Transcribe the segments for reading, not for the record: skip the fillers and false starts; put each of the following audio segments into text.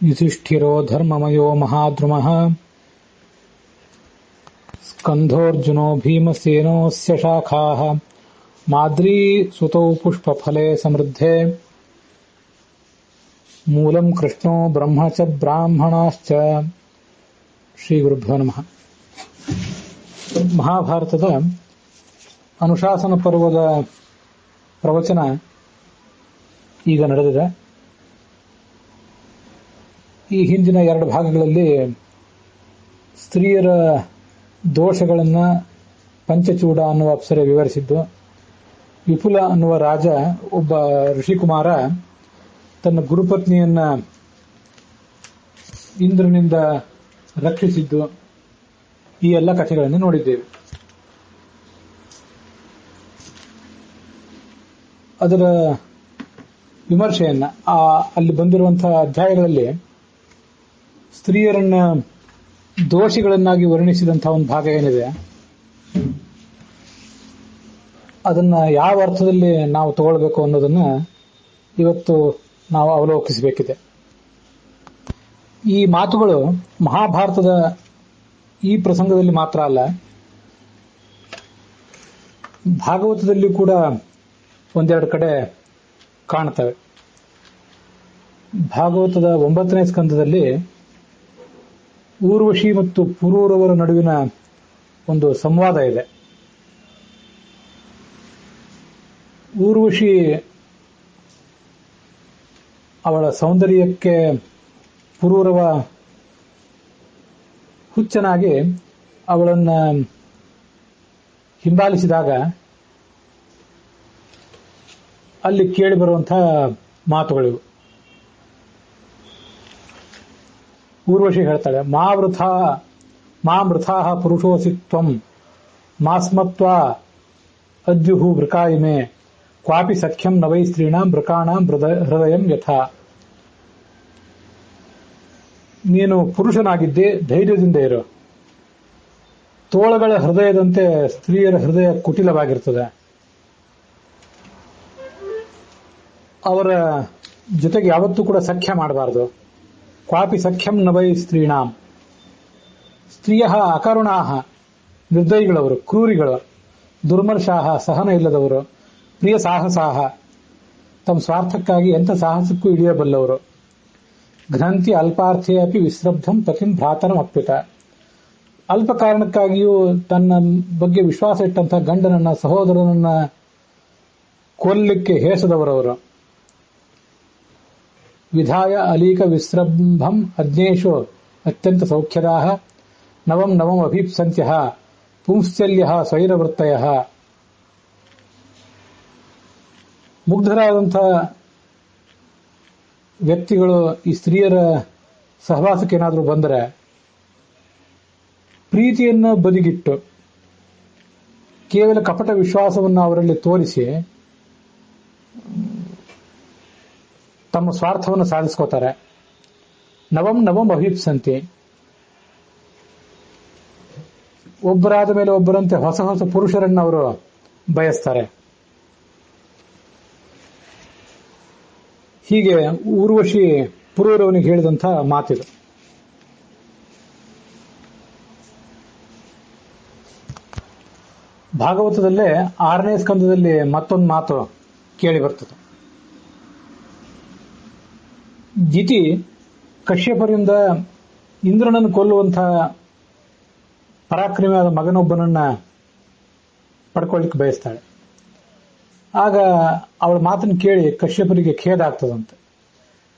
युधिष्ठिरो धर्ममयो महाद्रुमः स्कन्धोऽर्जुनो भीमसेनोऽस्य शाखाः माद्री सुतौ पुष्पफले समृद्धे ಮೂಲಂ ಕೃಷ್ಣೋ ಬ್ರಹ್ಮ ಚ ಬ್ರಾಹ್ಮಣಾಶ್ಚ. ಶ್ರೀ ಗುರುಭ್ಯೋ ನಮಃ. ಮಹಾಭಾರತದ ಅನುಶಾಸನ ಪರ್ವದ ಪ್ರವಚನ ಈಗ ನಡೆದಿದೆ. ಈ ಹಿಂದಿನ ಎರಡು ಭಾಗಗಳಲ್ಲಿ ಸ್ತ್ರೀಯರ ದೋಷಗಳನ್ನು ಪಂಚಚೂಡ ಅನ್ನುವ ಅಪ್ಸರೆ ವಿವರಿಸಿದ್ದು, ವಿಪುಲ ಅನ್ನುವ ರಾಜ ಒಬ್ಬ ಋಷಿಕುಮಾರ ತನ್ನ ಗುರುಪತ್ನಿಯನ್ನ ಇಂದ್ರನಿಂದ ರಕ್ಷಿಸಿದ್ದು, ಈ ಎಲ್ಲ ಕಥೆಗಳನ್ನು ನೋಡಿದ್ದೇವೆ. ಅದರ ವಿಮರ್ಶೆಯನ್ನ ಅಲ್ಲಿ ಬಂದಿರುವಂತಹ ಅಧ್ಯಾಯಗಳಲ್ಲಿ ಸ್ತ್ರೀಯರನ್ನ ದೋಷಿಗಳನ್ನಾಗಿ ವರ್ಣಿಸಿದಂತಹ ಒಂದು ಭಾಗ ಏನಿದೆ, ಅದನ್ನ ಯಾವ ಅರ್ಥದಲ್ಲಿ ನಾವು ತಗೊಳ್ಬೇಕು ಅನ್ನೋದನ್ನ ಇವತ್ತು ನಾವು ಅವಲೋಕಿಸಬೇಕಿದೆ. ಈ ಮಾತುಗಳು ಮಹಾಭಾರತದ ಈ ಪ್ರಸಂಗದಲ್ಲಿ ಮಾತ್ರ ಅಲ್ಲ, ಭಾಗವತದಲ್ಲಿ ಕೂಡ ಒಂದೆರಡು ಕಡೆ ಕಾಣ್ತವೆ. ಭಾಗವತದ 9ನೇ ಸ್ಕಂದದಲ್ಲಿ ಊರ್ವಶಿ ಮತ್ತು ಪುರೂರವರ ನಡುವಿನ ಒಂದು ಸಂವಾದ ಇದೆ. ಊರ್ವಶಿ ಅವಳ ಸೌಂದರ್ಯಕ್ಕೆ ಪುರೂರವ ಹುಚ್ಚನಾಗಿ ಅವಳನ್ನ ಹಿಂಬಾಲಿಸಿದಾಗ ಅಲ್ಲಿ ಕೇಳಿ ಬರುವಂತಹ ಮಾತುಗಳಿವು. ಊರ್ವಶಿ ಹೇಳ್ತಾಳೆ, ಮಾ ಮೃಥಾ ಪುರುಷೋಸಿ ತ್ವಂ ಮಾಸ್ಮತ್ವಾ ಅದ್ಯುಹು ವೃಕಾಯಿಮೆ ಕ್ವಾಪಿ ಸಖ್ಯಂ ನವೈ ಸ್ತ್ರೀಣಾಂ ವೃಕಾಣಾಂ ಹೃದಯಂ ಯಥಾ. ನೀನು ಪುರುಷನಾಗಿದ್ದೆ, ಧೈರ್ಯದಿಂದ ಇರು. ತೋಳಗಳ ಹೃದಯದಂತೆ ಸ್ತ್ರೀಯರ ಹೃದಯ ಕುಟಿಲವಾಗಿರ್ತದೆ. ಅವರ ಜೊತೆಗೆ ಯಾವತ್ತೂ ಕೂಡ ಸಖ್ಯ ಮಾಡಬಾರದು. ಕ್ವಾಪಿ ಸಖ್ಯಂ ನವೈ ಸ್ತ್ರೀಣಾಂ. ಸ್ತ್ರೀಯ ಅಕರುಣಾಹ, ನಿರ್ದಯಿಗಳವರು, ಕ್ರೂರಿಗಳು, ದುರ್ಮರ್ಷಾಹ, ಸಹನ ಇಲ್ಲದವರು, ಪ್ರಿಯ ಸಾಹಸಾಹ, ತಮ್ಮ ಸ್ವಾರ್ಥಕ್ಕಾಗಿ ಎಂಥ ಸಾಹಸಕ್ಕೂ ಇಳಿಯಬಲ್ಲವರು, ಘ್ನಂತಿ ಅಲ್ಪಾರ್ಥೇ ಅಪಿ ವಿಶ್ರಬ್ಧಂ ಪತಿಂ ಭ್ರಾತರಂ ಅಪ್ಯುತ. ಅಲ್ಪ ಕಾರಣಕ್ಕಾಗಿಯೂ ತನ್ನ ಬಗ್ಗೆ ವಿಶ್ವಾಸ ಇಟ್ಟಂತಹ ಗಂಡನನ್ನ, ಸಹೋದರನನ್ನ ಕೊಲ್ಲಿಕ್ಕೆ ಹೇಸದವರವರು. ವಿಧಾಯ ಅಲೀಕ ವಿಶ್ರಬ್ಧಂ ಅಜ್ಞೇಶೋ ಅತ್ಯಂತ ಸೌಖ್ಯದಾಹ ನವಂ ನವಂ ಅಭೀಪ್ಸಂತ್ಯಃ ಪುಂಶ್ಚಲ್ಯಃ ಸ್ವೈರವೃತ್ತಯಃ. ಮುಗ್ಧರಾದಂತಹ ವ್ಯಕ್ತಿಗಳು ಈ ಸ್ತ್ರೀಯರ ಸಹವಾಸಕ್ಕೆ ಏನಾದರೂ ಬಂದರೆ ಪ್ರೀತಿಯನ್ನು ಬದಿಗಿಟ್ಟು ಕೇವಲ ಕಪಟ ವಿಶ್ವಾಸವನ್ನು ಅವರಲ್ಲಿ ತೋರಿಸಿ ತಮ್ಮ ಸ್ವಾರ್ಥವನ್ನು ಸಾಧಿಸ್ಕೋತಾರೆ. ನವಂ ನವಂ ಅಭೀಪ್ಸಂತಿ. ಒಬ್ಬರಾದ ಮೇಲೆ ಒಬ್ಬರಂತೆ ಹೊಸ ಹೊಸ ಪುರುಷರನ್ನು ಅವರು ಬಯಸ್ತಾರೆ. ಹೀಗೆ ಊರ್ವಶಿ ಪುರೂರವನಿಗೆ ಹೇಳಿದಂಥ ಮಾತಿದು. ಭಾಗವತದಲ್ಲೇ 6ನೇ ಸ್ಕಂದದಲ್ಲಿ ಮತ್ತೊಂದು ಮಾತು ಕೇಳಿ ಬರ್ತದೆ. ದಿತಿ ಕಶ್ಯಪರಿಂದ ಇಂದ್ರನನ್ನು ಕೊಲ್ಲುವಂತಹ ಪರಾಕ್ರಮಿಯಾದ ಮಗನೊಬ್ಬನನ್ನ ಪಡ್ಕೊಳ್ಳಿಕ್ಕೆ ಬಯಸ್ತಾಳೆ. ಆಗ ಅವಳ ಮಾತನ್ನು ಕೇಳಿ ಕಶ್ಯಪರಿಗೆ ಖೇದ ಆಗ್ತದಂತೆ.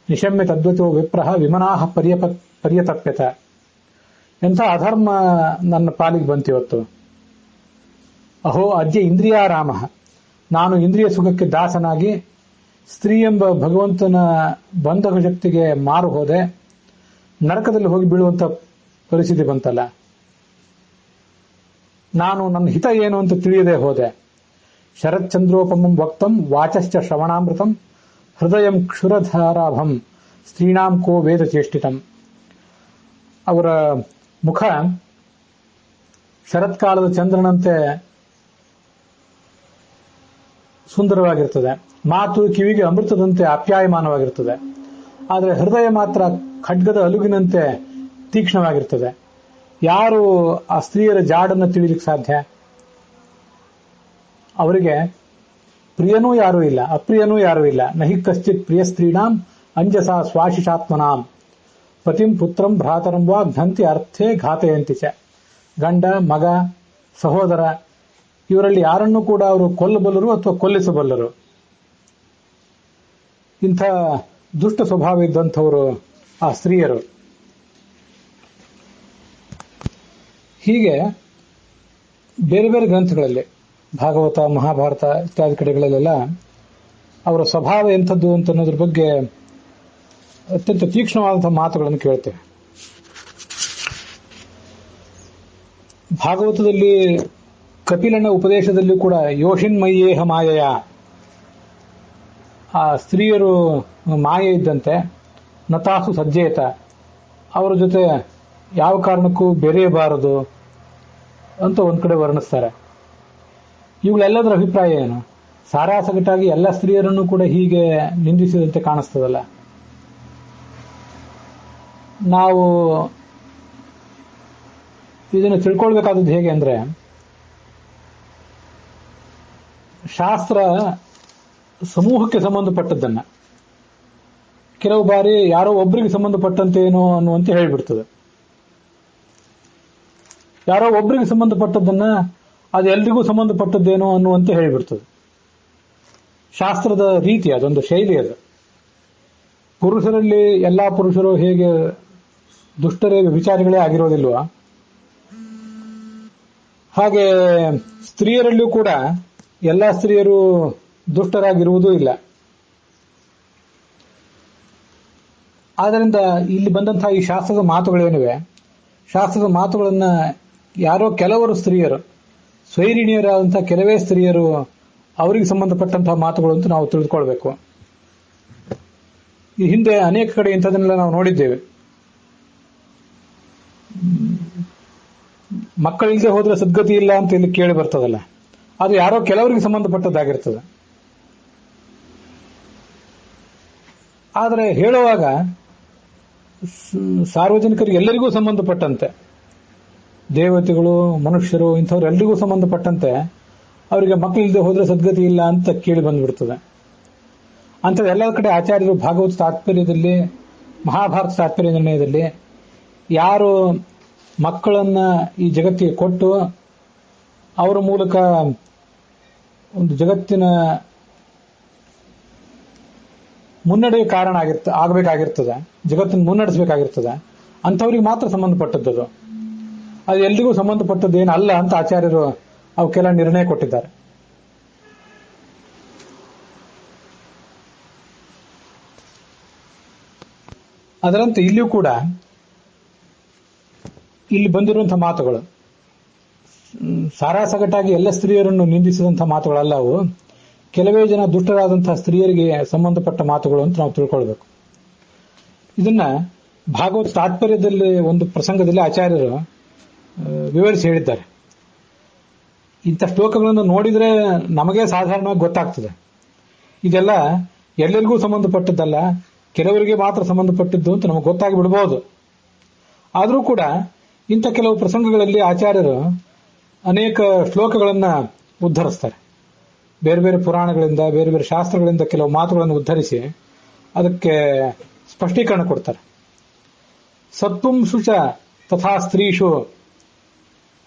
ನಿಶಮ್ಯ ತದ್ವತೋ ವಿಪ್ರಹ ವಿಮನಾಹ ಪರ್ಯತಪ್ಯತ. ಎಂಥ ಅಧರ್ಮ ನನ್ನ ಪಾಲಿಗೆ ಬಂತಿವತ್ತು. ಅಹೋ ಅದ್ಯ ಇಂದ್ರಿಯಾರಾಮ. ನಾನು ಇಂದ್ರಿಯ ಸುಖಕ್ಕೆ ದಾಸನಾಗಿ ಸ್ತ್ರೀ ಎಂಬ ಭಗವಂತನ ಬಂಧಕ ಶಕ್ತಿಗೆ ಮಾರು ಹೋದೆ. ನರಕದಲ್ಲಿ ಹೋಗಿ ಬೀಳುವಂತ ಪರಿಸ್ಥಿತಿ ಬಂತಲ್ಲ. ನಾನು ನನ್ನ ಹಿತ ಏನು ಅಂತ ತಿಳಿಯದೆ ಹೋದೆ. ಶರತ್ಚಂದ್ರೋಪಮಂ ವಕ್ತಂ ವಾಚಶ್ಚ ಶ್ರವಣಾಮೃತಂ ಹೃದಯಂ ಕ್ಷುರಧಾರಾಭಂ ಸ್ತ್ರೀಣಾಂ ಕೋ ವೇದ ಚೇಷ್ಟಿತಂ. ಅವರ ಮುಖ ಶರತ್ಕಾಲದ ಚಂದ್ರನಂತೆ ಸುಂದರವಾಗಿರ್ತದೆ. ಮಾತು ಕಿವಿಗೆ ಅಮೃತದಂತೆ ಆಪ್ಯಾಯಮಾನವಾಗಿರ್ತದೆ. ಆದರೆ ಹೃದಯ ಮಾತ್ರ ಖಡ್ಗದ ಅಲುಗಿನಂತೆ ತೀಕ್ಷ್ಣವಾಗಿರ್ತದೆ. ಯಾರು ಆ ಸ್ತ್ರೀಯರ ಜಾಡನ್ನು ತಿಳಿಲಿಕ್ಕೆ ಸಾಧ್ಯ? ಅವರಿಗೆ ಪ್ರಿಯನೂ ಯಾರೂ ಇಲ್ಲ, ಅಪ್ರಿಯನೂ ಯಾರೂ ಇಲ್ಲ. ನಹಿ ಕಶ್ಚಿತ್ ಪ್ರಿಯ ಸ್ತ್ರೀಣಾಂ ಅಂಜಸಾ ಸ್ವಾಶಿಷಾತ್ಮನಾಂ ಪತಿಂ ಪುತ್ರಂ ಭ್ರಾತರಂ ವಾ ಘಂತಿ ಅರ್ಥೇ ಘಾತಯಂತಿ ಚ. ಗಂಡ, ಮಗ, ಸಹೋದರ ಇವರಲ್ಲಿ ಯಾರನ್ನೂ ಕೂಡ ಅವರು ಕೊಲ್ಲಬಲ್ಲರು ಅಥವಾ ಕೊಲ್ಲಿಸಬಲ್ಲರು. ಇಂಥ ದುಷ್ಟ ಸ್ವಭಾವ ಇದ್ದಂಥವರು ಆ ಸ್ತ್ರೀಯರು. ಹೀಗೆ ಬೇರೆ ಬೇರೆ ಗ್ರಂಥಗಳಲ್ಲಿ, ಭಾಗವತ, ಮಹಾಭಾರತ ಇತ್ಯಾದಿ ಕಡೆಗಳಲ್ಲೆಲ್ಲ ಅವರ ಸ್ವಭಾವ ಎಂಥದ್ದು ಅಂತ ಅನ್ನೋದ್ರ ಬಗ್ಗೆ ಅತ್ಯಂತ ತೀಕ್ಷ್ಣವಾದಂತಹ ಮಾತುಗಳನ್ನು ಕೇಳ್ತೇವೆ. ಭಾಗವತದಲ್ಲಿ ಕಪಿಲನ ಉಪದೇಶದಲ್ಲಿ ಕೂಡ ಯೋಷಿನ್ಮಯ್ಯೇಹ ಮಾಯೆಯ, ಆ ಸ್ತ್ರೀಯರು ಮಾಯೆ ಇದ್ದಂತೆ, ನತಾಸು ಸಜ್ಜೇತ, ಅವರ ಜೊತೆ ಯಾವ ಕಾರಣಕ್ಕೂ ಬೆರೆಯಬಾರದು ಅಂತ ಒಂದ್ ಕಡೆ ವರ್ಣಿಸ್ತಾರೆ. ಇವುಗಳೆಲ್ಲದರ ಅಭಿಪ್ರಾಯ ಏನು? ಸಾರಾಸಗಟಾಗಿ ಎಲ್ಲ ಸ್ತ್ರೀಯರನ್ನು ಕೂಡ ಹೀಗೆ ನಿಂದಿಸಿದಂತೆ ಕಾಣಿಸ್ತದಲ್ಲ. ನಾವು ಇದನ್ನು ತಿಳ್ಕೊಳ್ಬೇಕಾದದ್ದು ಹೇಗೆ ಅಂದ್ರೆ, ಶಾಸ್ತ್ರ ಸಮೂಹಕ್ಕೆ ಸಂಬಂಧಪಟ್ಟದ್ದನ್ನ ಕೆಲವು ಬಾರಿ ಯಾರೋ ಒಬ್ಬರಿಗೆ ಸಂಬಂಧಪಟ್ಟಂತೇನೋ ಅನ್ನುವಂತೆ ಹೇಳಿಬಿಡ್ತದೆ. ಯಾರೋ ಒಬ್ಬರಿಗೆ ಸಂಬಂಧಪಟ್ಟದ್ದನ್ನ ಅದು ಎಲ್ರಿಗೂ ಸಂಬಂಧಪಟ್ಟದ್ದೇನೋ ಅನ್ನುವಂತೆ ಹೇಳಿಬಿಡ್ತದೆ. ಶಾಸ್ತ್ರದ ರೀತಿ ಅದೊಂದು ಶೈಲಿ. ಅದು ಪುರುಷರಲ್ಲಿ ಎಲ್ಲಾ ಪುರುಷರು ಹೇಗೆ ದುಷ್ಟರೇ ವಿಚಾರಗಳೇ ಆಗಿರೋದಿಲ್ವ, ಹಾಗೆ ಸ್ತ್ರೀಯರಲ್ಲೂ ಕೂಡ ಎಲ್ಲಾ ಸ್ತ್ರೀಯರು ದುಷ್ಟರಾಗಿರುವುದೂ ಇಲ್ಲ. ಆದ್ದರಿಂದ ಇಲ್ಲಿ ಬಂದಂತಹ ಈ ಶಾಸ್ತ್ರದ ಮಾತುಗಳೇನಿವೆ, ಶಾಸ್ತ್ರದ ಮಾತುಗಳನ್ನ ಯಾರೋ ಕೆಲವರು ಸ್ತ್ರೀಯರು, ಸ್ವೈರಿಣಿಯರಾದಂತಹ ಕೆಲವೇ ಸ್ತ್ರೀಯರು, ಅವರಿಗೆ ಸಂಬಂಧಪಟ್ಟಂತಹ ಮಾತುಗಳು ಅಂತ ನಾವು ತಿಳಿದುಕೊಳ್ಬೇಕು. ಈ ಹಿಂದೆ ಅನೇಕ ಕಡೆ ಇಂಥದನ್ನೆಲ್ಲ ನಾವು ನೋಡಿದ್ದೇವೆ. ಮಕ್ಕಳಿಲ್ಲದೆ ಹೋದ್ರೆ ಸದ್ಗತಿ ಇಲ್ಲ ಅಂತ ಇಲ್ಲಿ ಕೇಳಿ ಬರ್ತದಲ್ಲ, ಅದು ಯಾರೋ ಕೆಲವರಿಗೆ ಸಂಬಂಧಪಟ್ಟದ್ದಾಗಿರ್ತದೆ. ಆದರೆ ಹೇಳುವಾಗ ಸಾರ್ವಜನಿಕರಿಗೆ ಎಲ್ಲರಿಗೂ ಸಂಬಂಧಪಟ್ಟಂತೆ, ದೇವತೆಗಳು, ಮನುಷ್ಯರು, ಇಂಥವ್ರೆಲ್ಲರಿಗೂ ಸಂಬಂಧಪಟ್ಟಂತೆ ಅವರಿಗೆ ಮಕ್ಕಳಿಲ್ಲದೆ ಹೋದ್ರೆ ಸದ್ಗತಿ ಇಲ್ಲ ಅಂತ ಕೇಳಿ ಬಂದ್ಬಿಡ್ತದೆ. ಅಂಥದ್ದು ಎಲ್ಲ ಕಡೆ ಆಚಾರ್ಯರು ಭಾಗವತ ತಾತ್ಪರ್ಯದಲ್ಲಿ, ಮಹಾಭಾರತ ತಾತ್ಪರ್ಯ ನಿರ್ಣಯದಲ್ಲಿ ಯಾರು ಮಕ್ಕಳನ್ನ ಈ ಜಗತ್ತಿಗೆ ಕೊಟ್ಟು ಅವರ ಮೂಲಕ ಒಂದು ಜಗತ್ತಿನ ಮುನ್ನಡೆಯ ಕಾರಣ ಆಗಬೇಕಾಗಿರ್ತದೆ, ಜಗತ್ತನ್ನು ಮುನ್ನಡೆಸಬೇಕಾಗಿರ್ತದೆ, ಅಂಥವ್ರಿಗೆ ಮಾತ್ರ ಸಂಬಂಧಪಟ್ಟದ್ದು. ಅದು ಎಲ್ರಿಗೂ ಸಂಬಂಧಪಟ್ಟದ್ದೇನು ಅಲ್ಲ ಅಂತ ಆಚಾರ್ಯರು ಅವಕ್ಕೆಲ್ಲ ನಿರ್ಣಯ ಕೊಟ್ಟಿದ್ದಾರೆ. ಅದರಂತೆ ಇಲ್ಲಿಯೂ ಕೂಡ ಇಲ್ಲಿ ಬಂದಿರುವಂತಹ ಮಾತುಗಳು ಸಾರಾಸಗಟಾಗಿ ಎಲ್ಲ ಸ್ತ್ರೀಯರನ್ನು ನಿಂದಿಸಿದಂತಹ ಮಾತುಗಳಲ್ಲ. ಅವು ಕೆಲವೇ ಜನ ದುಷ್ಟರಾದಂತಹ ಸ್ತ್ರೀಯರಿಗೆ ಸಂಬಂಧಪಟ್ಟ ಮಾತುಗಳು ಅಂತ ನಾವು ತಿಳ್ಕೊಳ್ಬೇಕು. ಇದನ್ನ ಭಾಗವತ ತಾತ್ಪರ್ಯದಲ್ಲಿ ಒಂದು ಪ್ರಸಂಗದಲ್ಲಿ ಆಚಾರ್ಯರು ವಿವರಿಸಿ ಹೇಳಿದ್ದಾರೆ. ಇಂಥ ಶ್ಲೋಕಗಳನ್ನು ನೋಡಿದ್ರೆ ನಮಗೆ ಸಾಧಾರಣವಾಗಿ ಗೊತ್ತಾಗ್ತದೆ, ಇದೆಲ್ಲ ಎಲ್ಲರಿಗೂ ಸಂಬಂಧಪಟ್ಟದ್ದಲ್ಲ, ಕೆಲವರಿಗೆ ಮಾತ್ರ ಸಂಬಂಧಪಟ್ಟಿದ್ದು ಅಂತ ನಮಗೆ ಗೊತ್ತಾಗಿ ಬಿಡಬಹುದು. ಆದರೂ ಕೂಡ ಇಂಥ ಕೆಲವು ಪ್ರಸಂಗಗಳಲ್ಲಿ ಆಚಾರ್ಯರು ಅನೇಕ ಶ್ಲೋಕಗಳನ್ನ ಉದ್ಧರಿಸ್ತಾರೆ. ಬೇರೆ ಬೇರೆ ಪುರಾಣಗಳಿಂದ, ಬೇರೆ ಬೇರೆ ಶಾಸ್ತ್ರಗಳಿಂದ ಕೆಲವು ಮಾತುಗಳನ್ನು ಉದ್ಧರಿಸಿ ಅದಕ್ಕೆ ಸ್ಪಷ್ಟೀಕರಣ ಕೊಡ್ತಾರೆ. ಸತ್ಪುಂಸು ಚ ತಥಾ ಸ್ತ್ರೀಷು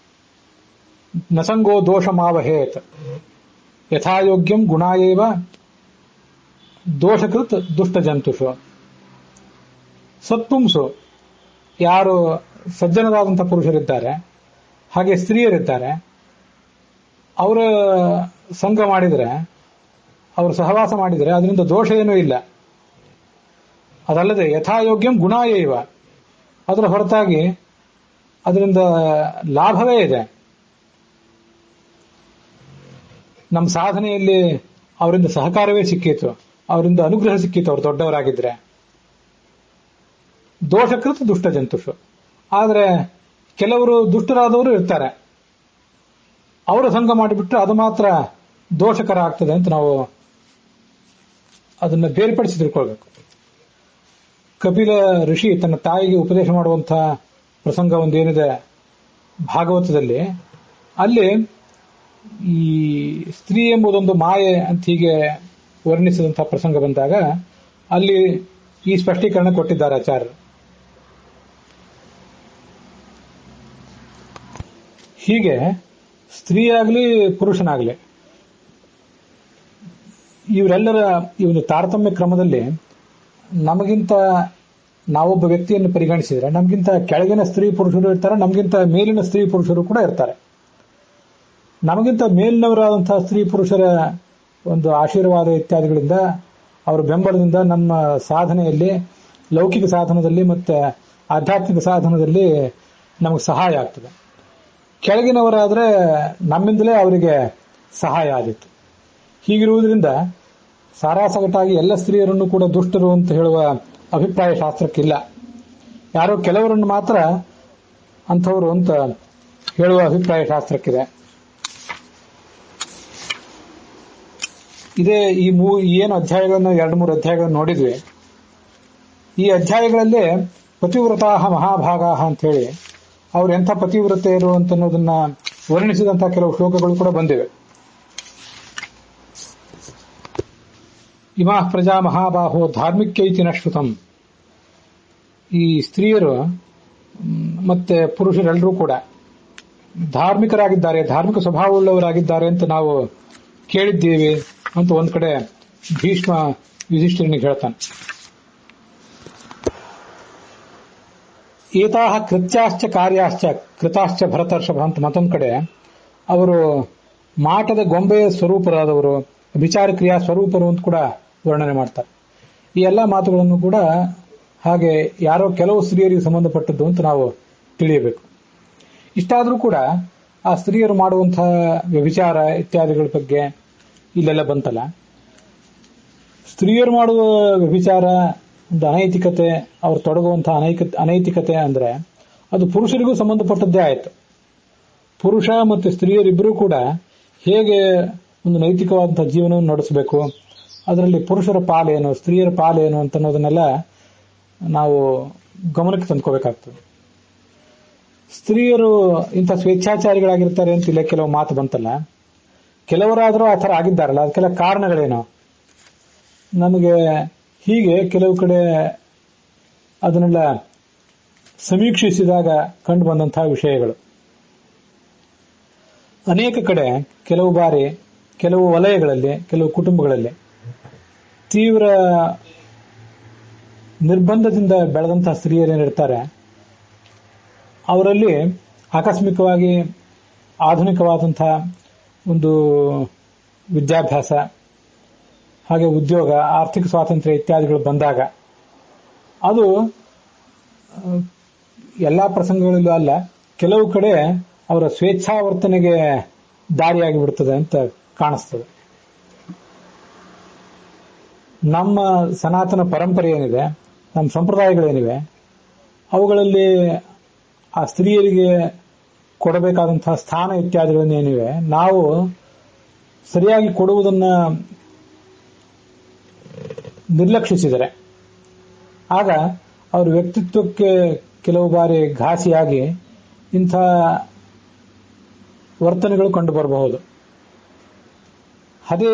ನಸಂಗೋ ದೋಷಮಾವಹೇತ್ ಯಥಾಯೋಗ್ಯಂ ಗುಣಾಯೇವ ದೋಷಕೃತ್ ದುಷ್ಟಜಂತುಷು. ಸತ್ಪುಂಸು, ಯಾರು ಸಜ್ಜನರಾದಂತಹ ಪುರುಷರಿದ್ದಾರೆ, ಹಾಗೆ ಸ್ತ್ರೀಯರಿದ್ದಾರೆ, ಅವರ ಸಂಘ ಮಾಡಿದರೆ, ಅವರು ಸಹವಾಸ ಮಾಡಿದರೆ ಅದರಿಂದ ದೋಷ ಏನೂ ಇಲ್ಲ. ಅದಲ್ಲದೆ ಯಥಾಯೋಗ್ಯಂ ಗುಣಾಯೇವ, ಅದರ ಹೊರತಾಗಿ ಅದರಿಂದ ಲಾಭವೇ ಇದೆ. ನಮ್ಮ ಸಾಧನೆಯಲ್ಲಿ ಅವರಿಂದ ಸಹಕಾರವೇ ಸಿಕ್ಕೀತು, ಅವರಿಂದ ಅನುಗ್ರಹ ಸಿಕ್ಕೀತು, ಅವರು ದೊಡ್ಡವರಾಗಿದ್ರೆ. ದೋಷಕೃತ ದುಷ್ಟ ಜಂತುಷು, ಆದರೆ ಕೆಲವರು ದುಷ್ಟರಾದವರು ಇರ್ತಾರೆ, ಅವರ ಸಂಘ ಮಾಡಿಬಿಟ್ರೆ ಅದು ಮಾತ್ರ ದೋಷಕರ ಆಗ್ತದೆ ಅಂತ ನಾವು ಅದನ್ನ ಬೇರ್ಪಡಿಸಿ ತಿಳ್ಕೊಳ್ಬೇಕು. ಕಪಿಲ ಋಷಿ ತನ್ನ ತಾಯಿಗೆ ಉಪದೇಶ ಮಾಡುವಂತಹ ಪ್ರಸಂಗ ಒಂದೇನಿದೆ ಭಾಗವತದಲ್ಲಿ, ಅಲ್ಲಿ ಈ ಸ್ತ್ರೀ ಎಂಬುದೊಂದು ಮಾಯೆ ಅಂತ ಹೀಗೆ ವರ್ಣಿಸಿದಂತಹ ಪ್ರಸಂಗ ಬಂದಾಗ ಅಲ್ಲಿ ಈ ಸ್ಪಷ್ಟೀಕರಣ ಕೊಟ್ಟಿದ್ದಾರೆ ಆಚಾರ್ಯರು. ಹೀಗೆ ಸ್ತ್ರೀಯಾಗಲಿ ಪುರುಷನಾಗಲಿ ಇವರೆಲ್ಲರ ಈ ಒಂದು ತಾರತಮ್ಯ ಕ್ರಮದಲ್ಲಿ ನಮಗಿಂತ ನಾವೊಬ್ಬ ವ್ಯಕ್ತಿಯನ್ನು ಪರಿಗಣಿಸಿದ್ರೆ ನಮಗಿಂತ ಕೆಳಗಿನ ಸ್ತ್ರೀ ಪುರುಷರು ಇರ್ತಾರೆ, ನಮಗಿಂತ ಮೇಲಿನ ಸ್ತ್ರೀ ಪುರುಷರು ಕೂಡ ಇರ್ತಾರೆ. ನಮಗಿಂತ ಮೇಲಿನವರಾದಂತಹ ಸ್ತ್ರೀ ಪುರುಷರ ಒಂದು ಆಶೀರ್ವಾದ ಇತ್ಯಾದಿಗಳಿಂದ ಅವರ ಬೆಂಬಲದಿಂದ ನಮ್ಮ ಸಾಧನೆಯಲ್ಲಿ, ಲೌಕಿಕ ಸಾಧನದಲ್ಲಿ ಮತ್ತೆ ಆಧ್ಯಾತ್ಮಿಕ ಸಾಧನದಲ್ಲಿ ನಮಗೆ ಸಹಾಯ ಆಗ್ತದೆ. ಕೆಳಗಿನವರಾದ್ರೆ ನಮ್ಮಿಂದಲೇ ಅವರಿಗೆ ಸಹಾಯ ಆದಿತ್ತು. ಹೀಗಿರುವುದರಿಂದ ಸಾರಾಸಗಟಾಗಿ ಎಲ್ಲ ಸ್ತ್ರೀಯರನ್ನು ಕೂಡ ದುಷ್ಟರು ಅಂತ ಹೇಳುವ ಅಭಿಪ್ರಾಯ ಶಾಸ್ತ್ರಕ್ಕಿಲ್ಲ. ಯಾರೋ ಕೆಲವರನ್ನು ಮಾತ್ರ ಅಂಥವರು ಅಂತ ಹೇಳುವ ಅಭಿಪ್ರಾಯ ಶಾಸ್ತ್ರಕ್ಕಿದೆ. ಇದೇ ಈ ಏನು ಅಧ್ಯಾಯಗಳನ್ನು 2-3 ಅಧ್ಯಾಯಗಳನ್ನು ನೋಡಿದ್ವಿ. ಈ ಅಧ್ಯಾಯಗಳಲ್ಲೇ ಪತಿವ್ರತಾಹ ಮಹಾಭಾಗಾಹ ಅಂತ ಹೇಳಿ ಅವ್ರು ಎಂಥ ಪತಿವ್ರತೆಯರು ಅಂತ ಅನ್ನೋದನ್ನ ವರ್ಣಿಸಿದಂತಹ ಕೆಲವು ಶ್ಲೋಕಗಳು ಕೂಡ ಬಂದಿವೆ. ಇಮಾ ಪ್ರಜಾ ಮಹಾಬಾಹೋ ಧಾರ್ಮಿಕೈತಿ ನಶ್ರುತಂ. ಈ ಸ್ತ್ರೀಯರು ಮತ್ತೆ ಪುರುಷರೆಲ್ಲರೂ ಕೂಡ ಧಾರ್ಮಿಕರಾಗಿದ್ದಾರೆ, ಧಾರ್ಮಿಕ ಸ್ವಭಾವವುಳ್ಳವರಾಗಿದ್ದಾರೆ ಅಂತ ನಾವು ಕೇಳಿದ್ದೀವಿ ಅಂತ ಒಂದ್ ಕಡೆ ಭೀಷ್ಮ ಯುಧಿಷ್ಠಿರನಿಗೆ ಹೇಳ್ತಾನೆ. ಏತಾಹ ಕೃತ್ಯಾಶ್ಚ ಕಾರ್ಯಾಶ್ಚ ಕೃತಾಶ್ಚ ಭರತರ್ಷಭ ಅಂತ ಮತ್ತೊಂದು ಕಡೆ ಅವರು ಮಾಟದ ಗೊಂಬೆಯ ಸ್ವರೂಪರಾದವರು, ವಿಚಾರ ಕ್ರಿಯಾ ಸ್ವರೂಪರು ಅಂತ ಕೂಡ ವರ್ಣನೆ ಮಾಡ್ತಾರೆ. ಈ ಎಲ್ಲ ಮಾತುಗಳನ್ನು ಕೂಡ ಹಾಗೆ ಯಾರೋ ಕೆಲವು ಸ್ತ್ರೀಯರಿಗೆ ಸಂಬಂಧಪಟ್ಟದ್ದು ಅಂತ ನಾವು ತಿಳಿಯಬೇಕು. ಇಷ್ಟಾದರೂ ಕೂಡ ಆ ಸ್ತ್ರೀಯರು ಮಾಡುವಂತಹ ವ್ಯಭಿಚಾರ ಇತ್ಯಾದಿಗಳ ಬಗ್ಗೆ ಇಲ್ಲೆಲ್ಲ ಬಂತಲ್ಲ. ಸ್ತ್ರೀಯರು ಮಾಡುವ ವ್ಯಭಿಚಾರ, ಒಂದು ಅನೈತಿಕತೆ, ಅವರು ತೊಡಗುವಂತಹ ಅನೈತಿಕತೆ ಅಂದ್ರೆ ಅದು ಪುರುಷರಿಗೂ ಸಂಬಂಧಪಟ್ಟದ್ದೇ ಆಯಿತು. ಪುರುಷ ಮತ್ತು ಸ್ತ್ರೀಯರಿಬ್ಬರೂ ಕೂಡ ಹೇಗೆ ಒಂದು ನೈತಿಕವಾದಂತಹ ಜೀವನವನ್ನು ನಡೆಸಬೇಕು, ಅದರಲ್ಲಿ ಪುರುಷರ ಪಾಲೇನು ಸ್ತ್ರೀಯರ ಪಾಲೇನು ಅಂತ ಅನ್ನೋದನ್ನೆಲ್ಲ ನಾವು ಗಮನಕ್ಕೆ ತಂದ್ಕೋಬೇಕಾಗ್ತದೆ. ಸ್ತ್ರೀಯರು ಇಂಥ ಸ್ವೇಚ್ಛಾಚಾರಿಗಳಾಗಿರ್ತಾರೆ ಅಂತ ಇಲ್ಲ ಕೆಲವು ಮಾತು ಬಂತಲ್ಲ. ಕೆಲವರಾದರೂ ಆ ಥರ ಆಗಿದ್ದಾರಲ್ಲ, ಅದಕ್ಕೆಲ್ಲ ಕಾರಣಗಳೇನು? ನಮಗೆ ಹೀಗೆ ಕೆಲವು ಕಡೆ ಅದನ್ನೆಲ್ಲ ಸಮೀಕ್ಷಿಸಿದಾಗ ಕಂಡು ಬಂದಂತಹ ವಿಷಯಗಳು. ಅನೇಕ ಕಡೆ ಕೆಲವು ಬಾರಿ ಕೆಲವು ವಲಯಗಳಲ್ಲಿ ಕೆಲವು ಕುಟುಂಬಗಳಲ್ಲಿ ತೀವ್ರ ನಿರ್ಬಂಧದಿಂದ ಬೆಳೆದಂತಹ ಸ್ತ್ರೀಯರೇನಿರ್ತಾರೆ ಅವರಲ್ಲಿ ಆಕಸ್ಮಿಕವಾಗಿ ಆಧುನಿಕವಾದಂತಹ ಒಂದು ವಿದ್ಯಾಭ್ಯಾಸ, ಹಾಗೆ ಉದ್ಯೋಗ, ಆರ್ಥಿಕ ಸ್ವಾತಂತ್ರ್ಯ ಇತ್ಯಾದಿಗಳು ಬಂದಾಗ ಅದು ಎಲ್ಲಾ ಪ್ರಸಂಗಗಳಲ್ಲೂ ಅಲ್ಲ, ಕೆಲವು ಕಡೆ ಅವರ ಸ್ವೇಚ್ಛಾವರ್ತನೆಗೆ ದಾರಿಯಾಗಿ ಬಿಡುತ್ತದೆ ಅಂತ ಕಾಣಿಸ್ತದೆ. ನಮ್ಮ ಸನಾತನ ಪರಂಪರೆ ಏನಿದೆ, ನಮ್ಮ ಸಂಪ್ರದಾಯಗಳೇನಿವೆ, ಅವುಗಳಲ್ಲಿ ಆ ಸ್ತ್ರೀಯರಿಗೆ ಕೊಡಬೇಕಾದಂತಹ ಸ್ಥಾನ ಇತ್ಯಾದಿಗಳನ್ನೇನಿವೆ ನಾವು ಸರಿಯಾಗಿ ಕೊಡುವುದನ್ನ ನಿರ್ಲಕ್ಷಿಸಿದರೆ ಆಗ ಅವರ ವ್ಯಕ್ತಿತ್ವಕ್ಕೆ ಕೆಲವು ಬಾರಿ ಘಾಸಿಯಾಗಿ ಇಂಥ ವರ್ತನೆಗಳು ಕಂಡು ಬರಬಹುದು. ಅದೇ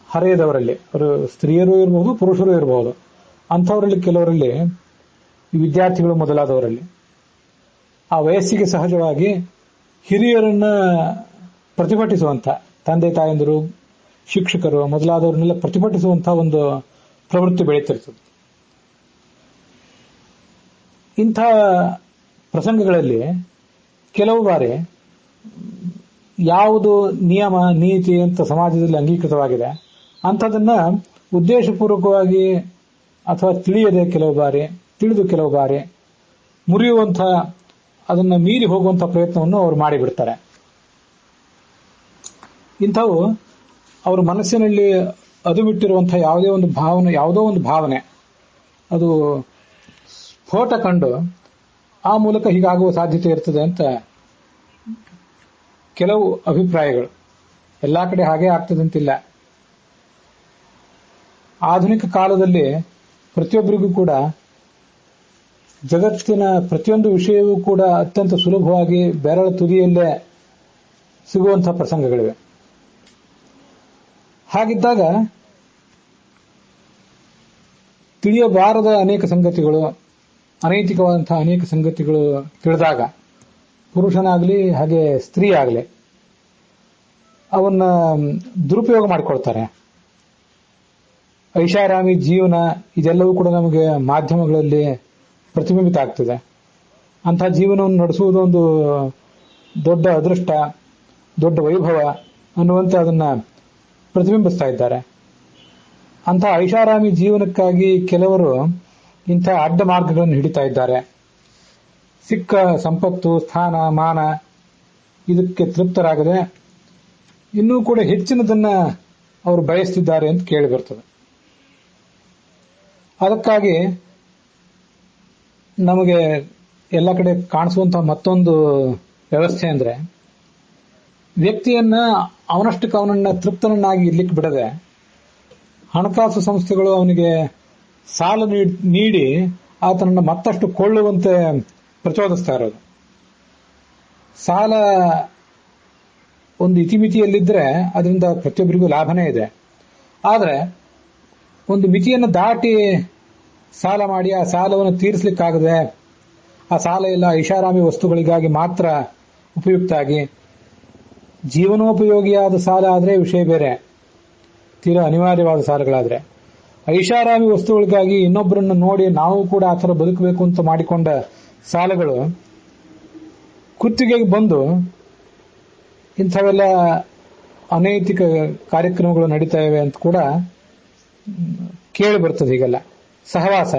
ಹರೆಯದವರಲ್ಲಿ, ಅವರು ಸ್ತ್ರೀಯರು ಇರಬಹುದು, ಪುರುಷರು ಇರಬಹುದು, ಅಂಥವರಲ್ಲಿ ಕೆಲವರಲ್ಲಿ ವಿದ್ಯಾರ್ಥಿಗಳು ಮೊದಲಾದವರಲ್ಲಿ ಆ ವಯಸ್ಸಿಗೆ ಸಹಜವಾಗಿ ಹಿರಿಯರನ್ನ ಪ್ರತಿಭಟಿಸುವಂಥ ತಂದೆ ತಾಯಂದಿರು, ಶಿಕ್ಷಕರು ಮೊದಲಾದವರನ್ನೆಲ್ಲ ಪ್ರತಿಭಟಿಸುವಂತಹ ಒಂದು ಪ್ರವೃತ್ತಿ ಬೆಳೀತಿರ್ತದೆ. ಇಂಥ ಪ್ರಸಂಗಗಳಲ್ಲಿ ಕೆಲವು ಬಾರಿ ಯಾವುದು ನಿಯಮ ನೀತಿ ಅಂತ ಸಮಾಜದಲ್ಲಿ ಅಂಗೀಕೃತವಾಗಿದೆ ಅಂಥದನ್ನ ಉದ್ದೇಶಪೂರ್ವಕವಾಗಿ ಅಥವಾ ತಿಳಿಯದೆ ಕೆಲವು ಬಾರಿ, ತಿಳಿದು ಕೆಲವು ಬಾರಿ ಮುರಿಯುವಂಥ, ಅದನ್ನ ಮೀರಿ ಹೋಗುವಂಥ ಪ್ರಯತ್ನವನ್ನು ಅವರು ಮಾಡಿಬಿಡ್ತಾರೆ. ಇಂಥವು ಅವರ ಮನಸ್ಸಿನಲ್ಲಿ ಅದುಬಿಟ್ಟಿರುವಂತಹ ಯಾವುದೋ ಒಂದು ಭಾವನೆ ಅದು ಸ್ಫೋಟ ಕಂಡು ಆ ಮೂಲಕ ಹೀಗಾಗುವ ಸಾಧ್ಯತೆ ಇರ್ತದೆ ಅಂತ ಕೆಲವು ಅಭಿಪ್ರಾಯಗಳು. ಎಲ್ಲಾ ಕಡೆ ಹಾಗೆ ಆಗ್ತದಂತಿಲ್ಲ. ಆಧುನಿಕ ಕಾಲದಲ್ಲಿ ಪ್ರತಿಯೊಬ್ಬರಿಗೂ ಕೂಡ ಜಗತ್ತಿನ ಪ್ರತಿಯೊಂದು ವಿಷಯವೂ ಕೂಡ ಅತ್ಯಂತ ಸುಲಭವಾಗಿ ಬೆರಳ ತುದಿಯಲ್ಲೇ ಸಿಗುವಂತಹ ಪ್ರಸಂಗಗಳಿವೆ. ಹಾಗಿದ್ದಾಗ ತಿಳಿಯಬಾರದ ಅನೇಕ ಸಂಗತಿಗಳು, ಅನೈತಿಕವಾದಂತಹ ಅನೇಕ ಸಂಗತಿಗಳು ತಿಳಿದಾಗ ಪುರುಷನಾಗಲಿ ಹಾಗೆ ಸ್ತ್ರೀ ಆಗಲಿ ಅವನ್ನ ದುರುಪಯೋಗ ಮಾಡಿಕೊಳ್ತಾರೆ. ಐಷಾರಾಮಿ ಜೀವನ ಇದೆಲ್ಲವೂ ಕೂಡ ನಮಗೆ ಮಾಧ್ಯಮಗಳಲ್ಲಿ ಪ್ರತಿಬಿಂಬಿತ ಆಗ್ತದೆ. ಅಂತಹ ಜೀವನವನ್ನು ನಡೆಸುವುದು ಒಂದು ದೊಡ್ಡ ಅದೃಷ್ಟ, ದೊಡ್ಡ ವೈಭವ ಅನ್ನುವಂತೆ ಅದನ್ನ ಪ್ರತಿಬಿಂಬಿಸ್ತಾ ಇದ್ದಾರೆ. ಅಂತಹ ಐಷಾರಾಮಿ ಜೀವನಕ್ಕಾಗಿ ಕೆಲವರು ಇಂಥ ಅಡ್ಡ ಮಾರ್ಗಗಳನ್ನು ಹಿಡಿತಾ ಇದ್ದಾರೆ. ಸಿಕ್ಕ ಸಂಪತ್ತು, ಸ್ಥಾನ, ಮಾನ ಇದಕ್ಕೆ ತೃಪ್ತರಾಗದೆ ಇನ್ನೂ ಕೂಡ ಹೆಚ್ಚಿನದನ್ನ ಅವರು ಬಯಸ್ತಿದ್ದಾರೆ ಅಂತ ಕೇಳಿ ಬರ್ತದೆ. ಅದಕ್ಕಾಗಿ ನಮಗೆ ಎಲ್ಲ ಕಡೆ ಕಾಣಿಸುವಂತಹ ಮತ್ತೊಂದು ವ್ಯವಸ್ಥೆ ಅಂದ್ರೆ, ವ್ಯಕ್ತಿಯನ್ನ ಅವನಷ್ಟಕ್ಕೆ ಅವನನ್ನ ತೃಪ್ತನನ್ನಾಗಿ ಇರ್ಲಿಕ್ಕೆ ಬಿಡದೆ ಹಣಕಾಸು ಸಂಸ್ಥೆಗಳು ಅವನಿಗೆ ಸಾಲ ನೀಡಿ ಆತನನ್ನು ಮತ್ತಷ್ಟು ಕೊಳ್ಳುವಂತೆ ಪ್ರಚೋದಿಸ್ತಾ ಇರೋದು. ಸಾಲ ಒಂದು ಇತಿಮಿತಿಯಲ್ಲಿದ್ದರೆ ಅದರಿಂದ ಪ್ರತಿಯೊಬ್ಬರಿಗೂ ಲಾಭನೇ ಇದೆ. ಆದರೆ ಒಂದು ಮಿತಿಯನ್ನು ದಾಟಿ ಸಾಲ ಮಾಡಿ ಆ ಸಾಲವನ್ನು ತೀರಿಸಲಿಕ್ಕಾಗದೆ ಆ ಸಾಲ ಎಲ್ಲ ಐಷಾರಾಮಿ ವಸ್ತುಗಳಿಗಾಗಿ ಮಾತ್ರ ಉಪಯುಕ್ತ ಆಗಿ, ಜೀವನೋಪಯೋಗಿಯಾದ ಸಾಲ ಆದರೆ ವಿಷಯ ಬೇರೆ, ತೀರಾ ಅನಿವಾರ್ಯವಾದ ಸಾಲಗಳಾದ್ರೆ, ಐಷಾರಾಮಿ ವಸ್ತುಗಳಿಗಾಗಿ ಇನ್ನೊಬ್ಬರನ್ನು ನೋಡಿ ನಾವು ಕೂಡ ಆ ಥರ ಬದುಕಬೇಕು ಅಂತ ಮಾಡಿಕೊಂಡ ಸಾಲಗಳು ಕುತ್ತಿಗೆಗೆ ಬಂದು ಇಂಥವೆಲ್ಲ ಅನೈತಿಕ ಕಾರ್ಯಕ್ರಮಗಳು ನಡೀತಾ ಇವೆ ಅಂತ ಕೂಡ ಕೇಳಿ ಬರ್ತದೆ. ಹೀಗೆಲ್ಲ ಸಹವಾಸ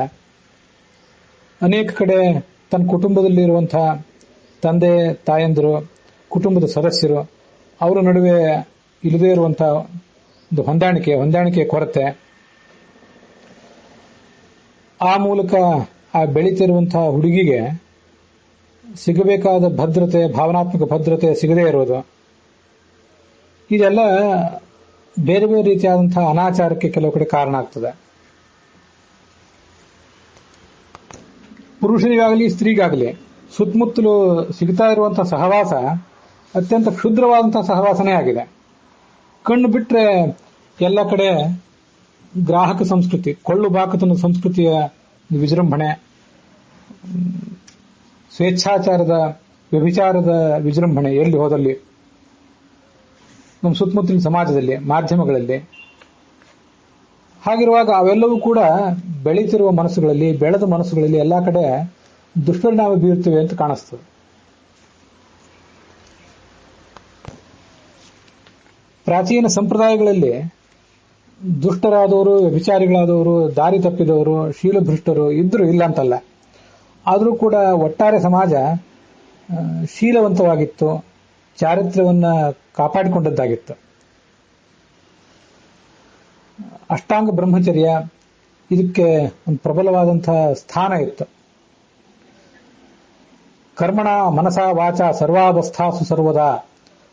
ಅನೇಕ ಕಡೆ ತನ್ನ ಕುಟುಂಬದಲ್ಲಿರುವಂತಹ ತಂದೆ ತಾಯಂದಿರು, ಕುಟುಂಬದ ಸದಸ್ಯರು ಅವರ ನಡುವೆ ಇಲ್ಲದೇ ಇರುವಂತಹ ಒಂದು ಹೊಂದಾಣಿಕೆ ಕೊರತೆ, ಆ ಮೂಲಕ ಆ ಬೆಳೀತಿರುವಂತಹ ಹುಡುಗಿಗೆ ಸಿಗಬೇಕಾದ ಭದ್ರತೆ, ಭಾವನಾತ್ಮಕ ಭದ್ರತೆ ಸಿಗದೇ ಇರೋದು, ಇದೆಲ್ಲ ಬೇರೆ ಬೇರೆ ರೀತಿಯಾದಂತಹ ಅನಾಚಾರಕ್ಕೆ ಕೆಲವು ಕಡೆ ಕಾರಣ ಆಗ್ತದೆ. ಪುರುಷನಿಗಾಗಲಿ ಸ್ತ್ರೀಗಾಗಲಿ ಸುತ್ತಮುತ್ತಲು ಸಿಗ್ತಾ ಇರುವಂತಹ ಸಹವಾಸ ಅತ್ಯಂತ ಕ್ಷುದ್ರವಾದಂತಹ ಸಹವಾಸನೇ ಆಗಿದೆ. ಕಣ್ಣು ಬಿಟ್ರೆ ಎಲ್ಲ ಕಡೆ ಗ್ರಾಹಕ ಸಂಸ್ಕೃತಿ, ಕೊಳ್ಳು ಬಾಕತನ ಸಂಸ್ಕೃತಿಯ ವಿಜೃಂಭಣೆ, ಸ್ವೇಚ್ಛಾಚಾರದ, ವ್ಯಭಿಚಾರದ ವಿಜೃಂಭಣೆ ಎಲ್ಲಿ ಹೋದಲ್ಲಿ ನಮ್ಮ ಸುತ್ತಮುತ್ತಲಿನ ಸಮಾಜದಲ್ಲಿ, ಮಾಧ್ಯಮಗಳಲ್ಲಿ. ಹಾಗಿರುವಾಗ ಅವೆಲ್ಲವೂ ಕೂಡ ಬೆಳೀತಿರುವ ಮನಸ್ಸುಗಳಲ್ಲಿ, ಬೆಳೆದ ಮನಸ್ಸುಗಳಲ್ಲಿ ಎಲ್ಲ ಕಡೆ ದುಷ್ಪರಿಣಾಮ ಬೀರುತ್ತವೆ ಅಂತ ಕಾಣಿಸ್ತದೆ. ಪ್ರಾಚೀನ ಸಂಪ್ರದಾಯಗಳಲ್ಲಿ ದುಷ್ಟರಾದವರು, ವ್ಯಭಿಚಾರಿಗಳಾದವರು, ದಾರಿ ತಪ್ಪಿದವರು, ಶೀಲಭ್ರಷ್ಟರು ಇದ್ರು, ಇಲ್ಲ ಅಂತಲ್ಲ. ಆದರೂ ಕೂಡ ಒಟ್ಟಾರೆ ಸಮಾಜ ಶೀಲವಂತವಾಗಿತ್ತು, ಚಾರಿತ್ರ್ಯವನ್ನ ಕಾಪಾಡಿಕೊಂಡದ್ದಾಗಿತ್ತು. ಅಷ್ಟಾಂಗ ಬ್ರಹ್ಮಚರ್ಯ ಇದಕ್ಕೆ ಒಂದು ಪ್ರಬಲವಾದಂತಹ ಸ್ಥಾನ ಇತ್ತು. ಕರ್ಮಣ ಮನಸಾ ವಾಚ ಸರ್ವಾವಸ್ಥಾಸು ಸರ್ವದಾ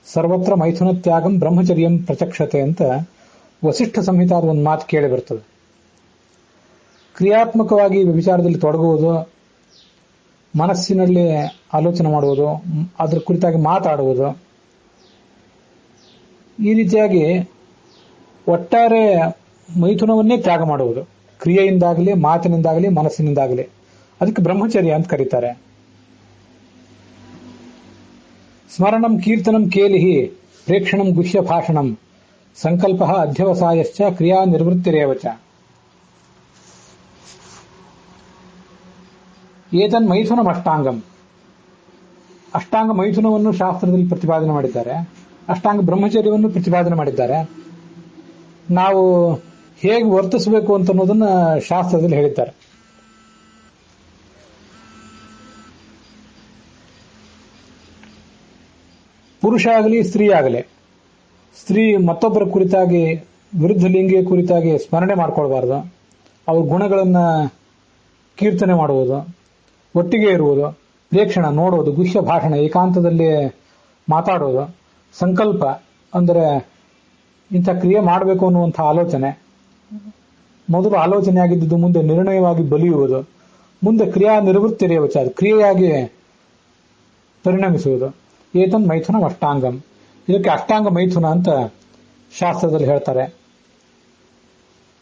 ಸರ್ವತ್ರ ಮೈಥುನ ತ್ಯಾಗಂ ಬ್ರಹ್ಮಚರ್ಯಂ ಪ್ರಚಕ್ಷತೆ ಅಂತ ವಸಿಷ್ಠ ಸಂಹಿತಾದ ಒಂದು ಮಾತು ಕೇಳಿ ಬರ್ತದೆ. ಕ್ರಿಯಾತ್ಮಕವಾಗಿ ವ್ಯಭಿಚಾರದಲ್ಲಿ ತೊಡಗುವುದು, ಮನಸ್ಸಿನಲ್ಲಿ ಆಲೋಚನೆ ಮಾಡುವುದು, ಅದರ ಕುರಿತಾಗಿ ಮಾತಾಡುವುದು, ಈ ರೀತಿಯಾಗಿ ಒಟ್ಟಾರೆ ಮೈಥುನವನ್ನೇ ತ್ಯಾಗ ಮಾಡುವುದು, ಕ್ರಿಯೆಯಿಂದಾಗಲಿ, ಮಾತಿನಿಂದಾಗಲಿ, ಮನಸ್ಸಿನಿಂದಾಗಲಿ. ಅದಕ್ಕೆ ಬ್ರಹ್ಮಚರ್ಯ ಅಂತ ಕರೀತಾರೆ. ಸ್ಮರಣಂ ಕೀರ್ತನಂ ಕೇಲಿಹಿ ಪ್ರೇಕ್ಷಣಂ ಗುಹ್ಯ ಭಾಷಣಂ ಸಂಕಲ್ಪ ಅಧ್ಯವಸಾಯಶ್ಚ ಕ್ರಿಯಾ ನಿರ್ವೃತ್ತಿರೇವಚ. ಏತನ್ ಮೈಥುನಂ ಅಷ್ಟಾಂಗಂ. ಅಷ್ಟಾಂಗ ಮೈಥುನವನ್ನು ಶಾಸ್ತ್ರದಲ್ಲಿ ಪ್ರತಿಪಾದನೆ ಮಾಡಿದ್ದಾರೆ, ಅಷ್ಟಾಂಗ ಬ್ರಹ್ಮಚರ್ಯವನ್ನು ಪ್ರತಿಪಾದನೆ ಮಾಡಿದ್ದಾರೆ. ನಾವು ಹೇಗೆ ವರ್ತಿಸಬೇಕು ಅಂತ ಅನ್ನೋದನ್ನ ಶಾಸ್ತ್ರದಲ್ಲಿ ಹೇಳಿದ್ದಾರೆ. ಪುರುಷ ಆಗಲಿ ಸ್ತ್ರೀ ಆಗಲಿ, ಸ್ತ್ರೀ ಮತ್ತೊಬ್ಬರ ಕುರಿತಾಗಿ, ವಿರುದ್ಧ ಲಿಂಗಿಯ ಕುರಿತಾಗಿ ಸ್ಮರಣೆ ಮಾಡ್ಕೊಳ್ಬಾರ್ದು. ಅವ್ರ ಗುಣಗಳನ್ನ ಕೀರ್ತನೆ ಮಾಡುವುದು, ಒಟ್ಟಿಗೆ ಇರುವುದು, ಪ್ರೇಕ್ಷಣ ನೋಡುವುದು, ಗುಹ್ಯ ಭಾಷಣ ಏಕಾಂತದಲ್ಲಿ ಮಾತಾಡೋದು, ಸಂಕಲ್ಪ ಅಂದರೆ ಇಂಥ ಕ್ರಿಯೆ ಮಾಡಬೇಕು ಅನ್ನುವಂಥ ಆಲೋಚನೆ, ಮೊದಲು ಆಲೋಚನೆ ಆಗಿದ್ದು ಮುಂದೆ ನಿರ್ಣಯವಾಗಿ ಬಲಿಯುವುದು, ಮುಂದೆ ಕ್ರಿಯಾ ನಿವೃತ್ತಿ ರೇವಚ, ಕ್ರಿಯೆಯಾಗಿ ಪರಿಣಮಿಸುವುದು. ಏತನ್ ಮೈಥುನ ಅಷ್ಟಾಂಗಂ. ಇದಕ್ಕೆ ಅಷ್ಟಾಂಗ ಮೈಥುನ ಅಂತ ಶಾಸ್ತ್ರದಲ್ಲಿ ಹೇಳ್ತಾರೆ.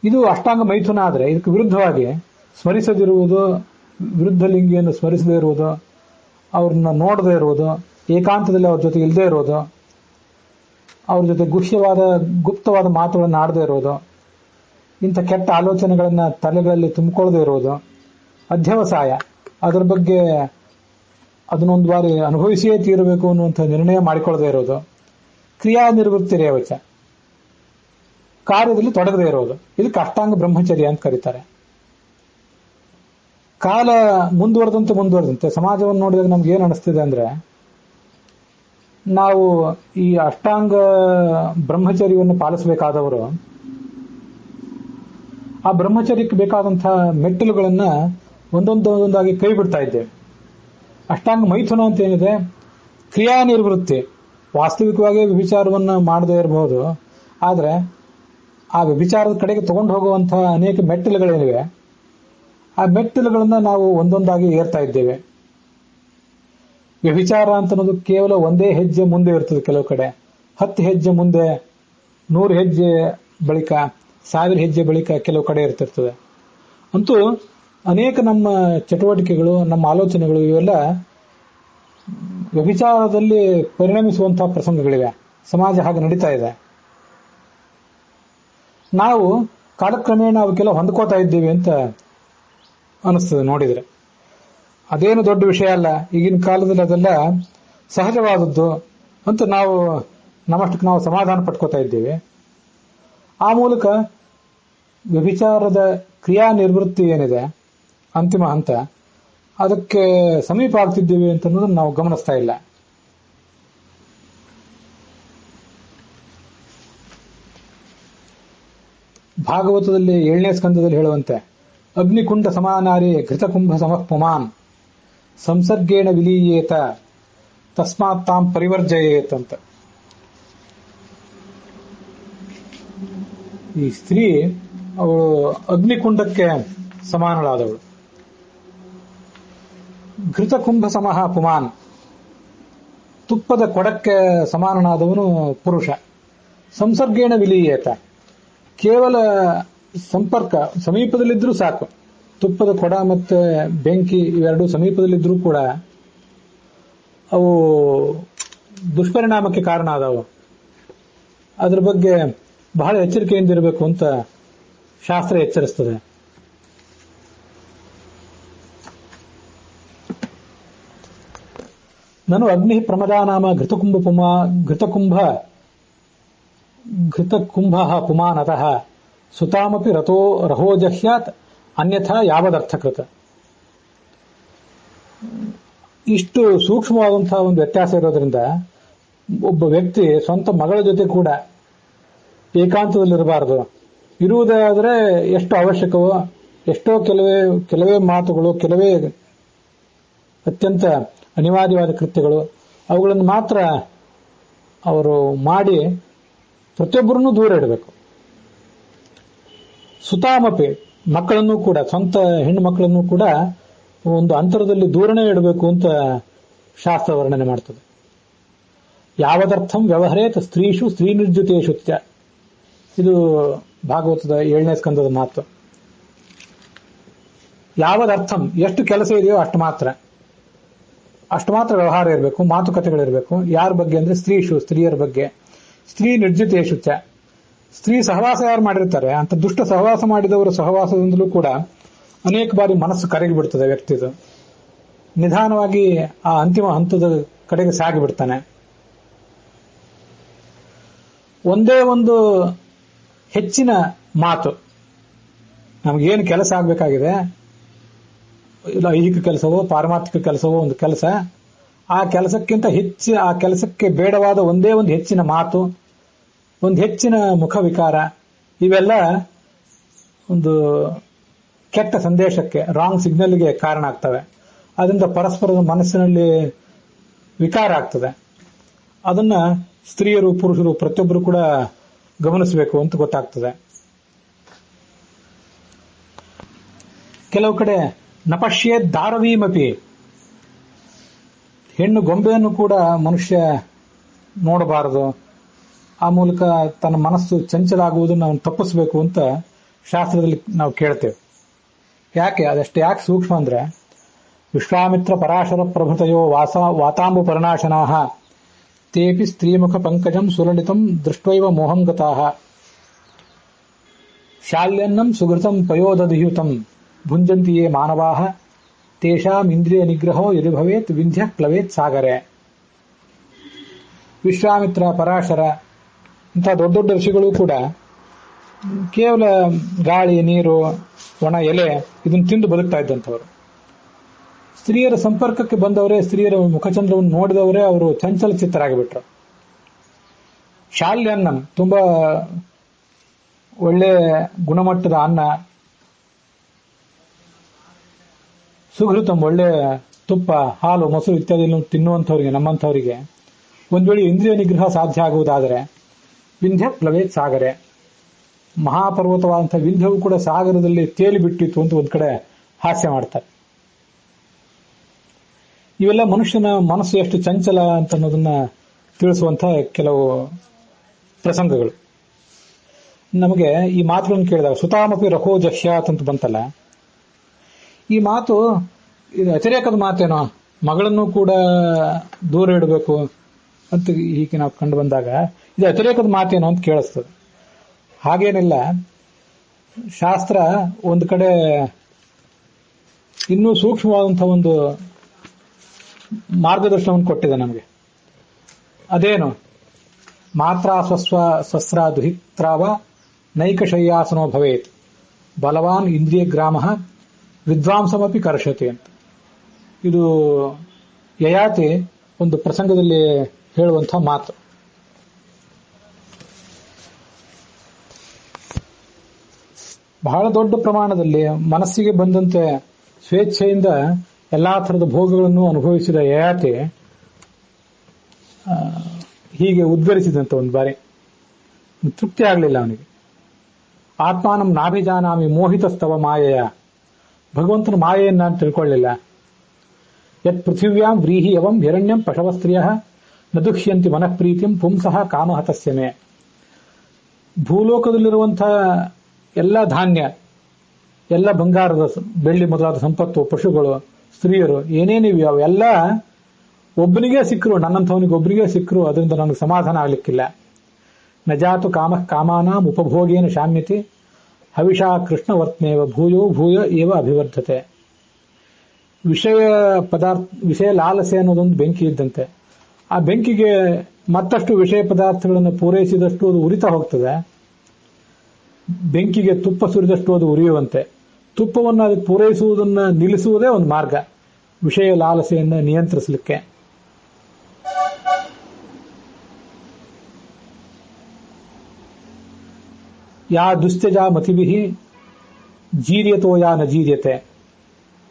ಇದು ಅಷ್ಟಾಂಗ ಮೈಥುನ ಆದರೆ ಇದಕ್ಕೆ ವಿರುದ್ಧವಾಗಿ ಸ್ಮರಿಸದಿರುವುದು, ವಿರುದ್ಧ ಲಿಂಗಿಯನ್ನು ಸ್ಮರಿಸದೇ ಇರುವುದು, ಅವ್ರನ್ನ ನೋಡದೇ ಇರುವುದು, ಏಕಾಂತದಲ್ಲಿ ಅವ್ರ ಜೊತೆ ಇಲ್ಲದೆ ಇರೋದು, ಅವ್ರ ಜೊತೆ ಗುಪ್ತವಾದ ಮಾತುಗಳನ್ನು ಆಡದೇ ಇರೋದು, ಇಂಥ ಕೆಟ್ಟ ಆಲೋಚನೆಗಳನ್ನ ತಲೆಗಳಲ್ಲಿ ತುಂಬಿಕೊಳ್ಳದೆ ಇರೋದು, ಅಧ್ಯವಸಾಯ, ಅದರ ಬಗ್ಗೆ ಅದನ್ನೊಂದು ಬಾರಿ ಅನುಭವಿಸಿಯೇ ತೀರಬೇಕು ಅನ್ನುವಂಥ ನಿರ್ಣಯ ಮಾಡಿಕೊಳ್ಳದೆ ಇರೋದು, ಕ್ರಿಯಾ ನಿವೃತ್ತಿ ರೇವಚ, ಕಾರ್ಯದಲ್ಲಿ ತೊಡಗದೇ ಇರೋದು. ಇದಕ್ಕೆ ಅಷ್ಟಾಂಗ ಬ್ರಹ್ಮಚರ್ಯ ಅಂತ ಕರೀತಾರೆ. ಕಾಲ ಮುಂದುವರೆದಂತೆ ಸಮಾಜವನ್ನು ನೋಡಿದಾಗ ನಮ್ಗೆ ಏನು ಅನಿಸ್ತಿದೆ ಅಂದ್ರೆ, ನಾವು ಈ ಅಷ್ಟಾಂಗ ಬ್ರಹ್ಮಚರ್ಯವನ್ನು ಪಾಲಿಸಬೇಕಾದವರು ಆ ಬ್ರಹ್ಮಚರ್ಯಕ್ಕೆ ಬೇಕಾದಂತಹ ಮೆಟ್ಟಿಲುಗಳನ್ನ ಒಂದೊಂದಾಗಿ ಕೈ ಬಿಡ್ತಾ ಇದ್ದೇವೆ. ಅಷ್ಟಾಂಗ ಮೈಥುನ ಅಂತ ಏನಿದೆ, ಕ್ರಿಯಾ ನಿವೃತ್ತಿ. ವಾಸ್ತವಿಕವಾಗಿ ವ್ಯಭಿಚಾರವನ್ನ ಮಾಡದೇ ಇರಬಹುದು, ಆದ್ರೆ ಆ ವ್ಯಭಿಚಾರದ ಕಡೆಗೆ ತಗೊಂಡು ಹೋಗುವಂತಹ ಅನೇಕ ಮೆಟ್ಟಿಲುಗಳೇನಿವೆ, ಆ ಮೆಟ್ಟಿಲುಗಳನ್ನ ನಾವು ಒಂದೊಂದಾಗಿ ಏರ್ತಾ ಇದ್ದೇವೆ. ವ್ಯಭಿಚಾರ ಅಂತ ಅನ್ನೋದು ಕೇವಲ ಒಂದೇ ಹೆಜ್ಜೆ ಮುಂದೆ ಇರ್ತದೆ, ಕೆಲವು ಕಡೆ 10 ಹೆಜ್ಜೆ ಮುಂದೆ, 100 ಹೆಜ್ಜೆ ಬಳಿಕ, 1000 ಹೆಜ್ಜೆ ಬಳಿಕ ಕೆಲವು ಕಡೆ ಇರ್ತಿರ್ತದೆ. ಅಂತೂ ಅನೇಕ ನಮ್ಮ ಚಟುವಟಿಕೆಗಳು, ನಮ್ಮ ಆಲೋಚನೆಗಳು ಇವೆಲ್ಲ ವ್ಯಭಿಚಾರದಲ್ಲಿ ಪರಿಣಮಿಸುವಂತಹ ಪ್ರಸಂಗಗಳಿವೆ. ಸಮಾಜ ಹಾಗೆ ನಡೀತಾ ಇದೆ. ನಾವು ಕಾಲಕ್ರಮೇಣ ಅವಕ್ಕೆಲ್ಲ ಹೊಂದ್ಕೋತಾ ಇದ್ದೀವಿ ಅಂತ ಅನಿಸ್ತದೆ ನೋಡಿದ್ರೆ. ಅದೇನು ದೊಡ್ಡ ವಿಷಯ ಅಲ್ಲ, ಈಗಿನ ಕಾಲದಲ್ಲಿ ಅದೆಲ್ಲ ಸಹಜವಾದದ್ದು ಅಂತ ನಾವು ನಮ್ಮಷ್ಟಕ್ಕೆ ನಾವು ಸಮಾಧಾನ ಪಟ್ಕೋತಾ ಇದ್ದೀವಿ. ಆ ಮೂಲಕ ವ್ಯಭಿಚಾರದ ಕ್ರಿಯಾ ನಿವೃತ್ತಿ ಏನಿದೆ ಅಂತಿಮ ಹಂತ, ಅದಕ್ಕೆ ಸಮೀಪ ಆಗ್ತಿದ್ದೀವಿ ಅಂತ ಅನ್ನೋದನ್ನು ನಾವು ಗಮನಿಸ್ತಾ ಇಲ್ಲ. ಭಾಗವತದಲ್ಲಿ 7ನೇ ಸ್ಕಂದದಲ್ಲಿ ಹೇಳುವಂತೆ, ಅಗ್ನಿಕುಂಡ ಸಮಾನಾರಿ ಘೃತಕುಂಭ ಸಮಃ ಪುಮಾನ್ ಸಂಸರ್ಗೇಣ ವಿಲೀಯೇತ ತಸ್ಮಾತ್ ತಾಂ ಪರಿವರ್ಜಯೇತ್ ಅಂತ. ಈ ಸ್ತ್ರೀ ಅವಳು ಅಗ್ನಿಕುಂಡಕ್ಕೆ ಸಮಾನಳಾದವಳು. ಘೃತಕುಂಭ ಸಮಃ ಪುಮಾನ್, ತುಪ್ಪದ ಕೊಡಕ್ಕೆ ಸಮಾನನಾದವನು ಪುರುಷ. ಸಂಸರ್ಗೇಣ ವಿಲೀಯೇತ, ಕೇವಲ ಸಂಪರ್ಕ ಸಮೀಪದಲ್ಲಿದ್ರೂ ಸಾಕು. ತುಪ್ಪದ ಕೊಡ ಮತ್ತೆ ಬೆಂಕಿ ಇವೆರಡೂ ಸಮೀಪದಲ್ಲಿದ್ರೂ ಕೂಡ ಅವು ದುಷ್ಪರಿಣಾಮಕ್ಕೆ ಕಾರಣ ಆದವು. ಅದ್ರ ಬಗ್ಗೆ ಬಹಳ ಎಚ್ಚರಿಕೆಯಿಂದಿರಬೇಕು ಅಂತ ಶಾಸ್ತ್ರ ಎಚ್ಚರಿಸ್ತದೆ. ನಾನು ಅಗ್ನಿ ಪ್ರಮದಾನಾಮ ಘೃತಕುಂಭ ಪುಮಾನತಃ ಸುತಾಮಪಿ ರಹೋ ಜಹ್ಯಾತ್ ಅನ್ಯಥಾ ಯಾವದರ್ಥಕೃತ. ಇಷ್ಟು ಸೂಕ್ಷ್ಮವಾದಂತಹ ಒಂದು ವ್ಯತ್ಯಾಸ ಇರೋದ್ರಿಂದ ಒಬ್ಬ ವ್ಯಕ್ತಿ ಸ್ವಂತ ಮಗಳ ಜೊತೆ ಕೂಡ ಏಕಾಂತದಲ್ಲಿರಬಾರದು. ಇರುವುದಾದರೆ ಎಷ್ಟು ಅವಶ್ಯಕವೋ, ಎಷ್ಟೋ ಕೆಲವೇ ಮಾತುಗಳು, ಕೆಲವೇ ಅತ್ಯಂತ ಅನಿವಾರ್ಯವಾದ ಕೃತ್ಯಗಳು, ಅವುಗಳನ್ನು ಮಾತ್ರ ಅವರು ಮಾಡಿ ಪ್ರತಿಯೊಬ್ಬರನ್ನೂ ದೂರ ಇಡಬೇಕು. ಸುತಾಮಪಿ, ಮಕ್ಕಳನ್ನು ಕೂಡ, ಸ್ವಂತ ಹೆಣ್ಣು ಮಕ್ಕಳನ್ನು ಕೂಡ ಒಂದು ಅಂತರದಲ್ಲಿ ದೂರನೇ ಇಡಬೇಕು ಅಂತ ಶಾಸ್ತ್ರ ವರ್ಣನೆ ಮಾಡ್ತದೆ. ಯಾವದರ್ಥಂ ವ್ಯವಹರೇತ್ ಸ್ತ್ರೀಷು ಸ್ತ್ರೀ ನಿರ್ಜುತೇಷು. ಇದು ಭಾಗವತದ 7ನೇ ಸ್ಕಂದದ ಮಾತು. ಯಾವದರ್ಥಂ, ಎಷ್ಟು ಕೆಲಸ ಇದೆಯೋ ಅಷ್ಟು ಮಾತ್ರ ವ್ಯವಹಾರ ಇರಬೇಕು, ಮಾತುಕತೆಗಳಿರಬೇಕು. ಯಾರ ಬಗ್ಗೆ ಅಂದ್ರೆ ಸ್ತ್ರೀಷು, ಸ್ತ್ರೀಯರ ಬಗ್ಗೆ. ಸ್ತ್ರೀ ನಿರ್ಜಿತೇಷು ಚ, ಸ್ತ್ರೀ ಸಹವಾಸ ಯಾರು ಮಾಡಿರ್ತಾರೆ ಅಂತ ದುಷ್ಟ ಸಹವಾಸ ಮಾಡಿದವರ ಸಹವಾಸದಿಂದಲೂ ಕೂಡ ಅನೇಕ ಬಾರಿ ಮನಸ್ಸು ಕರಗಿ ಬಿಡ್ತದೆ ವ್ಯಕ್ತಿದು. ನಿಧಾನವಾಗಿ ಆ ಅಂತಿಮ ಹಂತದ ಕಡೆಗೆ ಸಾಗಿಬಿಡ್ತಾನೆ. ಒಂದೇ ಒಂದು ಹೆಚ್ಚಿನ ಮಾತು, ನಮಗೇನು ಕೆಲಸ ಆಗಬೇಕಾಗಿದೆ, ಇಲ್ಲ ಐಹಿಕ ಕೆಲಸವೋ ಪಾರಮಾರ್ಥಿಕ ಕೆಲಸವೋ ಒಂದು ಕೆಲಸ, ಆ ಕೆಲಸಕ್ಕಿಂತ ಆ ಕೆಲಸಕ್ಕೆ ಬೇಡವಾದ ಒಂದೇ ಒಂದು ಹೆಚ್ಚಿನ ಮಾತು, ಒಂದು ಹೆಚ್ಚಿನ ಮುಖ ವಿಕಾರ, ಇವೆಲ್ಲ ಒಂದು ಕೆಟ್ಟ ಸಂದೇಶಕ್ಕೆ, ರಾಂಗ್ ಸಿಗ್ನಲ್ಗೆ ಕಾರಣ ಆಗ್ತವೆ. ಅದರಿಂದ ಪರಸ್ಪರದ ಮನಸ್ಸಿನಲ್ಲಿ ವಿಕಾರ ಆಗ್ತದೆ. ಅದನ್ನ ಸ್ತ್ರೀಯರು ಪುರುಷರು ಪ್ರತಿಯೊಬ್ಬರು ಕೂಡ ಗಮನಿಸಬೇಕು ಅಂತ ಗೊತ್ತಾಗ್ತದೆ. ಕೆಲವು ಕಡೆ ನಪಶ್ಯೇ ದಾರವೀಮಪಿ, ಹೆಣ್ಣು ಗೊಂಬೆಯನ್ನು ಕೂಡ ಮನುಷ್ಯ ನೋಡಬಾರದು, ಆ ಮೂಲಕ ತನ್ನ ಮನಸ್ಸು ಚಂಚಲ ಆಗುವುದನ್ನು ನಾವು ತಪ್ಪಿಸಬೇಕು ಅಂತ ಶಾಸ್ತ್ರದಲ್ಲಿ ನಾವು ಕೇಳ್ತೇವೆ. ಅದಷ್ಟು ಯಾಕೆ ಸೂಕ್ಷ್ಮ ಅಂದ್ರೆ, ವಿಶ್ವಾಮಿತ್ರ ಪರಾಶರ ಪ್ರಭೃತಯೋ ವಾತಾಂಬು ಪರ್ಣಾಶನಾಹ ತೇಪಿ ಸ್ತ್ರೀಮುಖ ಪಂಕಜಂ ಸುಲಲಿತಂ ದೃಷ್ಟ್ವೈವ ಮೋಹಂ ಗತಾಹ ಶಾಲ್ಯನ್ನಂ ಸುಗೃತಂ ಪಯೋದಧಿಯುತಂ ಭುಂಜಂತಿಯೇ ಮಾನವಾಹ ತೇಷಾಂ ಇಂದ್ರಿಯ ನಿಗ್ರಹೋ ಯದಿ ಭವೇತ್ ವಿಂಧ್ಯ ಪ್ಲವೇತ್ ಸಾಗರೆ. ವಿಶ್ವಾಮಿತ್ರ, ಪರಾಶರ ಇಂಥ ದೊಡ್ಡ ದೊಡ್ಡ ಋಷಿಗಳು ಕೂಡ ಕೇವಲ ಗಾಳಿ, ನೀರು, ಒಣ ಎಲೆ ಇದನ್ನು ತಿಂದು ಬದುಕ್ತಾ ಇದ್ದಂಥವ್ರು. ಸ್ತ್ರೀಯರ ಸಂಪರ್ಕಕ್ಕೆ ಬಂದವರೇ, ಸ್ತ್ರೀಯರ ಮುಖಚಂದ್ರವನ್ನು ನೋಡಿದವರೇ ಅವರು ಚಂಚಲ ಚಿತ್ತರಾಗಿಬಿಟ್ರು. ಶಾಲ್ಯನ್ನಂ, ತುಂಬಾ ಒಳ್ಳೆ ಗುಣಮಟ್ಟದ ಅನ್ನ, ಸುಘೃತಂ, ಒಳ್ಳೆ ತುಪ್ಪ, ಹಾಲು, ಮೊಸರು ಇತ್ಯಾದಿ ತಿನ್ನುವಂಥವ್ರಿಗೆ, ನಮ್ಮಂಥವರಿಗೆ ಒಂದ್ ವೇಳೆ ಇಂದ್ರಿಯ ನಿಗ್ರಹ ಸಾಧ್ಯ ಆಗುವುದಾದರೆ ವಿಂಧ್ಯ ಪ್ಲವೇತ್ ಸಾಗರೆ, ಮಹಾಪರ್ವತವಾದಂತಹ ವಿಂಧ್ಯವು ಕೂಡ ಸಾಗರದಲ್ಲಿ ತೇಲಿ ಬಿಟ್ಟಿತ್ತು ಅಂತ ಒಂದ್ ಕಡೆ ಹಾಸ್ಯ ಮಾಡ್ತಾರೆ. ಇವೆಲ್ಲ ಮನುಷ್ಯನ ಮನಸ್ಸು ಎಷ್ಟು ಚಂಚಲ ಅಂತ ಅನ್ನೋದನ್ನ ತಿಳಿಸುವಂತಹ ಕೆಲವು ಪ್ರಸಂಗಗಳು. ನಮಗೆ ಈ ಮಾತುಗಳನ್ನು ಕೇಳಿದಾಗ ಸುತಾಮಪಿ ರಹೋ ಜಹ್ಯಾತ್ ಅಂತ ಬಂತಲ್ಲ, ಈ ಮಾತು ಇದು ಅತಿರೇಕದ ಮಾತೇನೋ, ಮಗಳನ್ನು ಕೂಡ ದೂರ ಇಡಬೇಕು ಅಂತ ಹೀಗೆ ನಾವು ಕಂಡು ಬಂದಾಗ ಇದು ಅತಿರೇಕದ ಮಾತೇನೋ ಅಂತ ಕೇಳಿಸ್ತದೆ. ಹಾಗೇನಿಲ್ಲ. ಶಾಸ್ತ್ರ ಒಂದು ಕಡೆ ಇನ್ನೂ ಸೂಕ್ಷ್ಮವಾದಂತಹ ಒಂದು ಮಾರ್ಗದರ್ಶನವನ್ನು ಕೊಟ್ಟಿದೆ ನಮಗೆ. ಅದೇನು, ಮಾತ್ರ ಸ್ವಸ್ರ ದುಹಿತ್ರಾವ ನೈಕಶಯ್ಯಾಸನೋ ಭವೇತ್ ಬಲವಾನ್ ಇಂದ್ರಿಯ ಗ್ರಾಮ ವಿದ್ವಾಂಸಮಪಿ ಕರ್ಷತೆ ಅಂತ. ಇದು ಯಯಾತಿ ಒಂದು ಪ್ರಸಂಗದಲ್ಲಿ ಹೇಳುವಂತಹ ಮಾತು. ಬಹಳ ದೊಡ್ಡ ಪ್ರಮಾಣದಲ್ಲಿ ಮನಸ್ಸಿಗೆ ಬಂದಂತೆ ಸ್ವೇಚ್ಛೆಯಿಂದ ಎಲ್ಲಾ ಥರದ ಭೋಗಗಳನ್ನು ಅನುಭವಿಸಿದ ಯಯಾತಿ ಹೀಗೆ ಉದ್ಗರಿಸಿದಂತೆ ಒಂದು ಬಾರಿ ತೃಪ್ತಿ ಆಗಲಿಲ್ಲ ಅವನಿಗೆ. ಆತ್ಮಾನಂ ನಾಭಿಜಾನಾಮಿ ಮೋಹಿತಸ್ತವ ಮಾಯೆಯ, ಭಗವಂತನ ಮಾಯೆಯನ್ನು ನಾನು ತಿಳ್ಕೊಳ್ಳಿಲ್ಲ. ಯತ್ ಪೃಥಿವ್ಯಾಂ ವ್ರೀಹಿ ಯವಂ ಹಿರಣ್ಯಂ ಪಶವಸ್ತ್ರೀಯ ನ ದುಹ್ಯಂತಿ ಮನಃಪ್ರೀತಿಂ ಪುಂಸಃ ಕಾಮಹತಸ್ಯಮೆ. ಭೂಲೋಕದಲ್ಲಿರುವಂತಹ ಎಲ್ಲ ಧಾನ್ಯ, ಎಲ್ಲ ಬಂಗಾರದ, ಬೆಳ್ಳಿ ಮೊದಲಾದ ಸಂಪತ್ತು, ಪಶುಗಳು, ಸ್ತ್ರೀಯರು, ಏನೇನಿವೆ ಅವೆಲ್ಲ ಒಬ್ಬನಿಗೆ ಸಿಕ್ಕರು, ನನ್ನಂಥವನಿಗೆ ಒಬ್ಬನಿಗೆ ಸಿಕ್ಕರು, ಅದರಿಂದ ನನಗೆ ಸಮಾಧಾನ ಆಗ್ಲಿಕ್ಕಿಲ್ಲ. ನಜಾತು ಕಾಮ ಕಾಮಾನಾಂ ಉಪಭೋಗೇನ ಶಾಮ್ಯತೆ ಹವಿಷಾ ಕೃಷ್ಣವರ್ತ್ನೇವ ಭೂಯೋ ಭೂಯ ಏವ ಅಭಿವರ್ಧತೆ. ವಿಷಯ ಲಾಲಸೆ ಅನ್ನೋದೊಂದು ಬೆಂಕಿ ಇದ್ದಂತೆ. ಆ ಬೆಂಕಿಗೆ ಮತ್ತಷ್ಟು ವಿಷಯ ಪದಾರ್ಥಗಳನ್ನು ಪೂರೈಸಿದಷ್ಟು ಅದು ಉರಿತಾ ಹೋಗ್ತದೆ. ಬೆಂಕಿಗೆ ತುಪ್ಪ ಸುರಿದಷ್ಟು ಅದು ಉರಿಯುವಂತೆ. ತುಪ್ಪವನ್ನು ಅದಕ್ಕೆ ಪೂರೈಸುವುದನ್ನ ನಿಲ್ಲಿಸುವುದೇ ಒಂದು ಮಾರ್ಗ, ವಿಷಯ ಲಾಲಸೆಯನ್ನು ನಿಯಂತ್ರಿಸಲಿಕ್ಕೆ. ಯಾ ದುಸ್ತ್ಯಜ ಮತಿಭಿ ಜೀರ್ಯತೋ ಯಾ ನ ಜೀರ್ಯತೆ.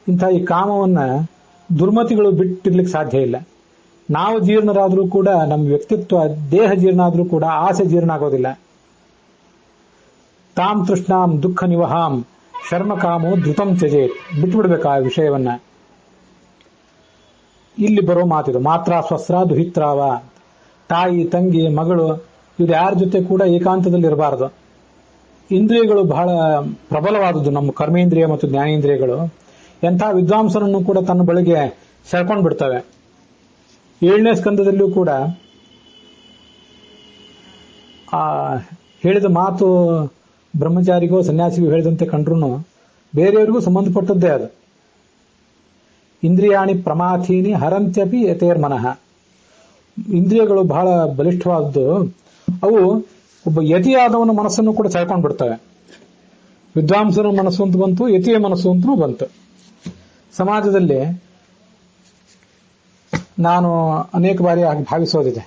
ಇಂಥ ಈ ಕಾಮವನ್ನ ದುರ್ಮತಿಗಳು ಬಿಟ್ಟಿರ್ಲಿಕ್ಕೆ ಸಾಧ್ಯ ಇಲ್ಲ. ನಾವು ಜೀರ್ಣರಾದ್ರೂ ಕೂಡ, ನಮ್ಮ ವ್ಯಕ್ತಿತ್ವ, ದೇಹ ಜೀರ್ಣ ಆದ್ರೂ ಕೂಡ ಆಸೆ ಜೀರ್ಣ ಆಗೋದಿಲ್ಲ. ತಾಂ ತೃಷ್ಣಾಂ ದುಃಖ ನಿವಹಾಂ ಶರ್ಮ ಕಾಮೋ ಧೃತಂ ತ್ಯಜೇತ್. ಬಿಟ್ಟುಬಿಡ್ಬೇಕು ಆ ವಿಷಯವನ್ನ. ಇಲ್ಲಿ ಬರೋ ಮಾತಿದು ಮಾತ್ರ ಸ್ವಸ್ರ ದುಹಿತ್ರಾವ. ತಾಯಿ, ತಂಗಿ, ಮಗಳು ಇವ್ರು ಯಾರ ಜೊತೆ ಕೂಡ ಏಕಾಂತದಲ್ಲಿ ಇರಬಾರದು. ಇಂದ್ರಿಯಗಳು ಬಹಳ ಪ್ರಬಲವಾದದ್ದು, ನಮ್ಮ ಕರ್ಮೇಂದ್ರಿಯ ಮತ್ತು ಜ್ಞಾನೇಂದ್ರಿಯಗಳು. ಎಂಥ ವಿದ್ವಾಂಸರನ್ನು ಕೂಡ ತನ್ನ ಬಳಿಗೆ ಸೆಳ್ಕೊಂಡು ಬಿಡ್ತವೆ. 7ನೇ ಸ್ಕಂದದಲ್ಲಿಯೂ ಕೂಡ ಆ ಹೇಳಿದ ಮಾತು ಬ್ರಹ್ಮಚಾರಿಗೋ ಸನ್ಯಾಸಿಗೋ ಹೇಳಿದಂತೆ ಕಂಡ್ರು ಬೇರೆಯವರಿಗೂ ಸಂಬಂಧಪಟ್ಟದ್ದೇ ಅದು. ಇಂದ್ರಿಯಾಣಿ ಪ್ರಮಾಥೀನಿ ಹರಂತ್ಯಪಿ ಯತೇರ್ಮನಃ. ಇಂದ್ರಿಯಗಳು ಬಹಳ ಬಲಿಷ್ಠವಾದದ್ದು. ಅವು ಒಬ್ಬ ಯತಿಯಾದವನ ಮನಸ್ಸನ್ನು ಕೂಡ ಸೆಳ್ಕೊಂಡು ಬಿಡ್ತವೆ. ವಿದ್ವಾಂಸರ ಮನಸ್ಸು ಅಂತ ಬಂತು, ಯತಿಯ ಮನಸ್ಸು ಅಂತೂ ಬಂತು. ಸಮಾಜದಲ್ಲಿ ನಾನು ಅನೇಕ ಬಾರಿ ಹಾಗೆ ಭಾವಿಸೋದಿದೆ.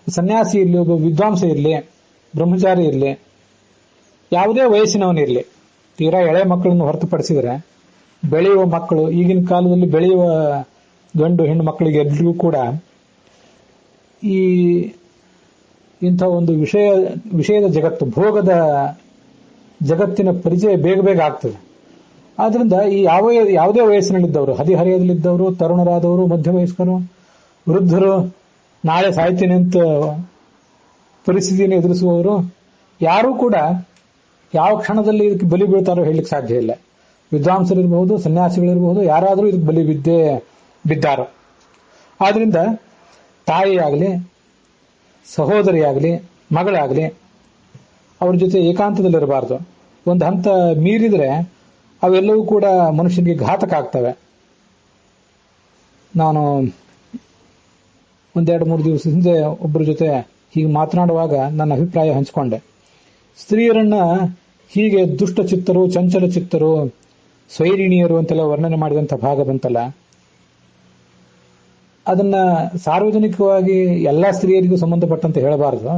ಸನ್ಯಾಸಿ ಇರಲಿ, ಒಬ್ಬ ವಿದ್ವಾಂಸ ಇರಲಿ, ಬ್ರಹ್ಮಚಾರಿ ಇರಲಿ, ಯಾವುದೇ ವಯಸ್ಸಿನವನಿರಲಿ, ತೀರಾ ಎಳೆ ಮಕ್ಕಳನ್ನು ಹೊರತುಪಡಿಸಿದರೆ ಬೆಳೆಯುವ ಮಕ್ಕಳು, ಈಗಿನ ಕಾಲದಲ್ಲಿ ಬೆಳೆಯುವ ಗಂಡು ಹೆಣ್ಣು ಮಕ್ಕಳಿಗೆ ಎಲ್ರಿಗೂ ಕೂಡ ಈ ಇಂಥ ಒಂದು ವಿಷಯದ ಜಗತ್ತು, ಭೋಗದ ಜಗತ್ತಿನ ಪರಿಚಯ ಬೇಗ ಬೇಗ ಆಗ್ತದೆ. ಆದ್ರಿಂದ ಈ ಯಾವುದೇ ವಯಸ್ಸಿನಲ್ಲಿದ್ದವರು, ಹದಿಹರೆಯದಲ್ಲಿದ್ದವರು, ತರುಣರಾದವರು, ಮಧ್ಯ ವಯಸ್ಕರು, ವೃದ್ಧರು, ನಾಳೆ ಸಾಯ್ತೀನಿ ಅಂತ ಪರಿಸ್ಥಿತಿಯನ್ನು ಎದುರಿಸುವವರು, ಯಾರೂ ಕೂಡ ಯಾವ ಕ್ಷಣದಲ್ಲಿ ಇದಕ್ಕೆ ಬಲಿ ಬೀಳ್ತಾರೋ ಹೇಳಲಿಕ್ಕೆ ಸಾಧ್ಯ ಇಲ್ಲ. ವಿದ್ವಾಂಸರಿರಬಹುದು, ಸನ್ಯಾಸಿಗಳಿರಬಹುದು, ಯಾರಾದರೂ ಇದಕ್ಕೆ ಬಲಿ ಬಿದ್ದಾರೋ. ಆದ್ರಿಂದ ತಾಯಿಯಾಗಲಿ, ಸಹೋದರಿಯಾಗಲಿ, ಮಗಳಾಗಲಿ ಅವ್ರ ಜೊತೆ ಏಕಾಂತದಲ್ಲಿರಬಾರ್ದು. ಒಂದು ಹಂತ ಮೀರಿದ್ರೆ ಅವೆಲ್ಲವೂ ಕೂಡ ಮನುಷ್ಯನಿಗೆ ಘಾತಕ ಆಗ್ತವೆ. ನಾನು 1-2-3 ದಿವಸ ಹಿಂದೆ ಒಬ್ಬರ ಜೊತೆ ಹೀಗೆ ಮಾತನಾಡುವಾಗ ನನ್ನ ಅಭಿಪ್ರಾಯ ಹಂಚಿಕೊಂಡೆ. ಸ್ತ್ರೀಯರನ್ನ ಹೀಗೆ ದುಷ್ಟ ಚಿತ್ತರು, ಚಂಚಲ ಚಿತ್ತರು, ಸ್ವೈರಿಣಿಯರು ಅಂತೆಲ್ಲ ವರ್ಣನೆ ಮಾಡಿದಂಥ ಭಾಗ ಬಂತಲ್ಲ, ಅದನ್ನ ಸಾರ್ವಜನಿಕವಾಗಿ ಎಲ್ಲಾ ಸ್ತ್ರೀಯರಿಗೂ ಸಂಬಂಧಪಟ್ಟಂತೆ ಹೇಳಬಾರದು.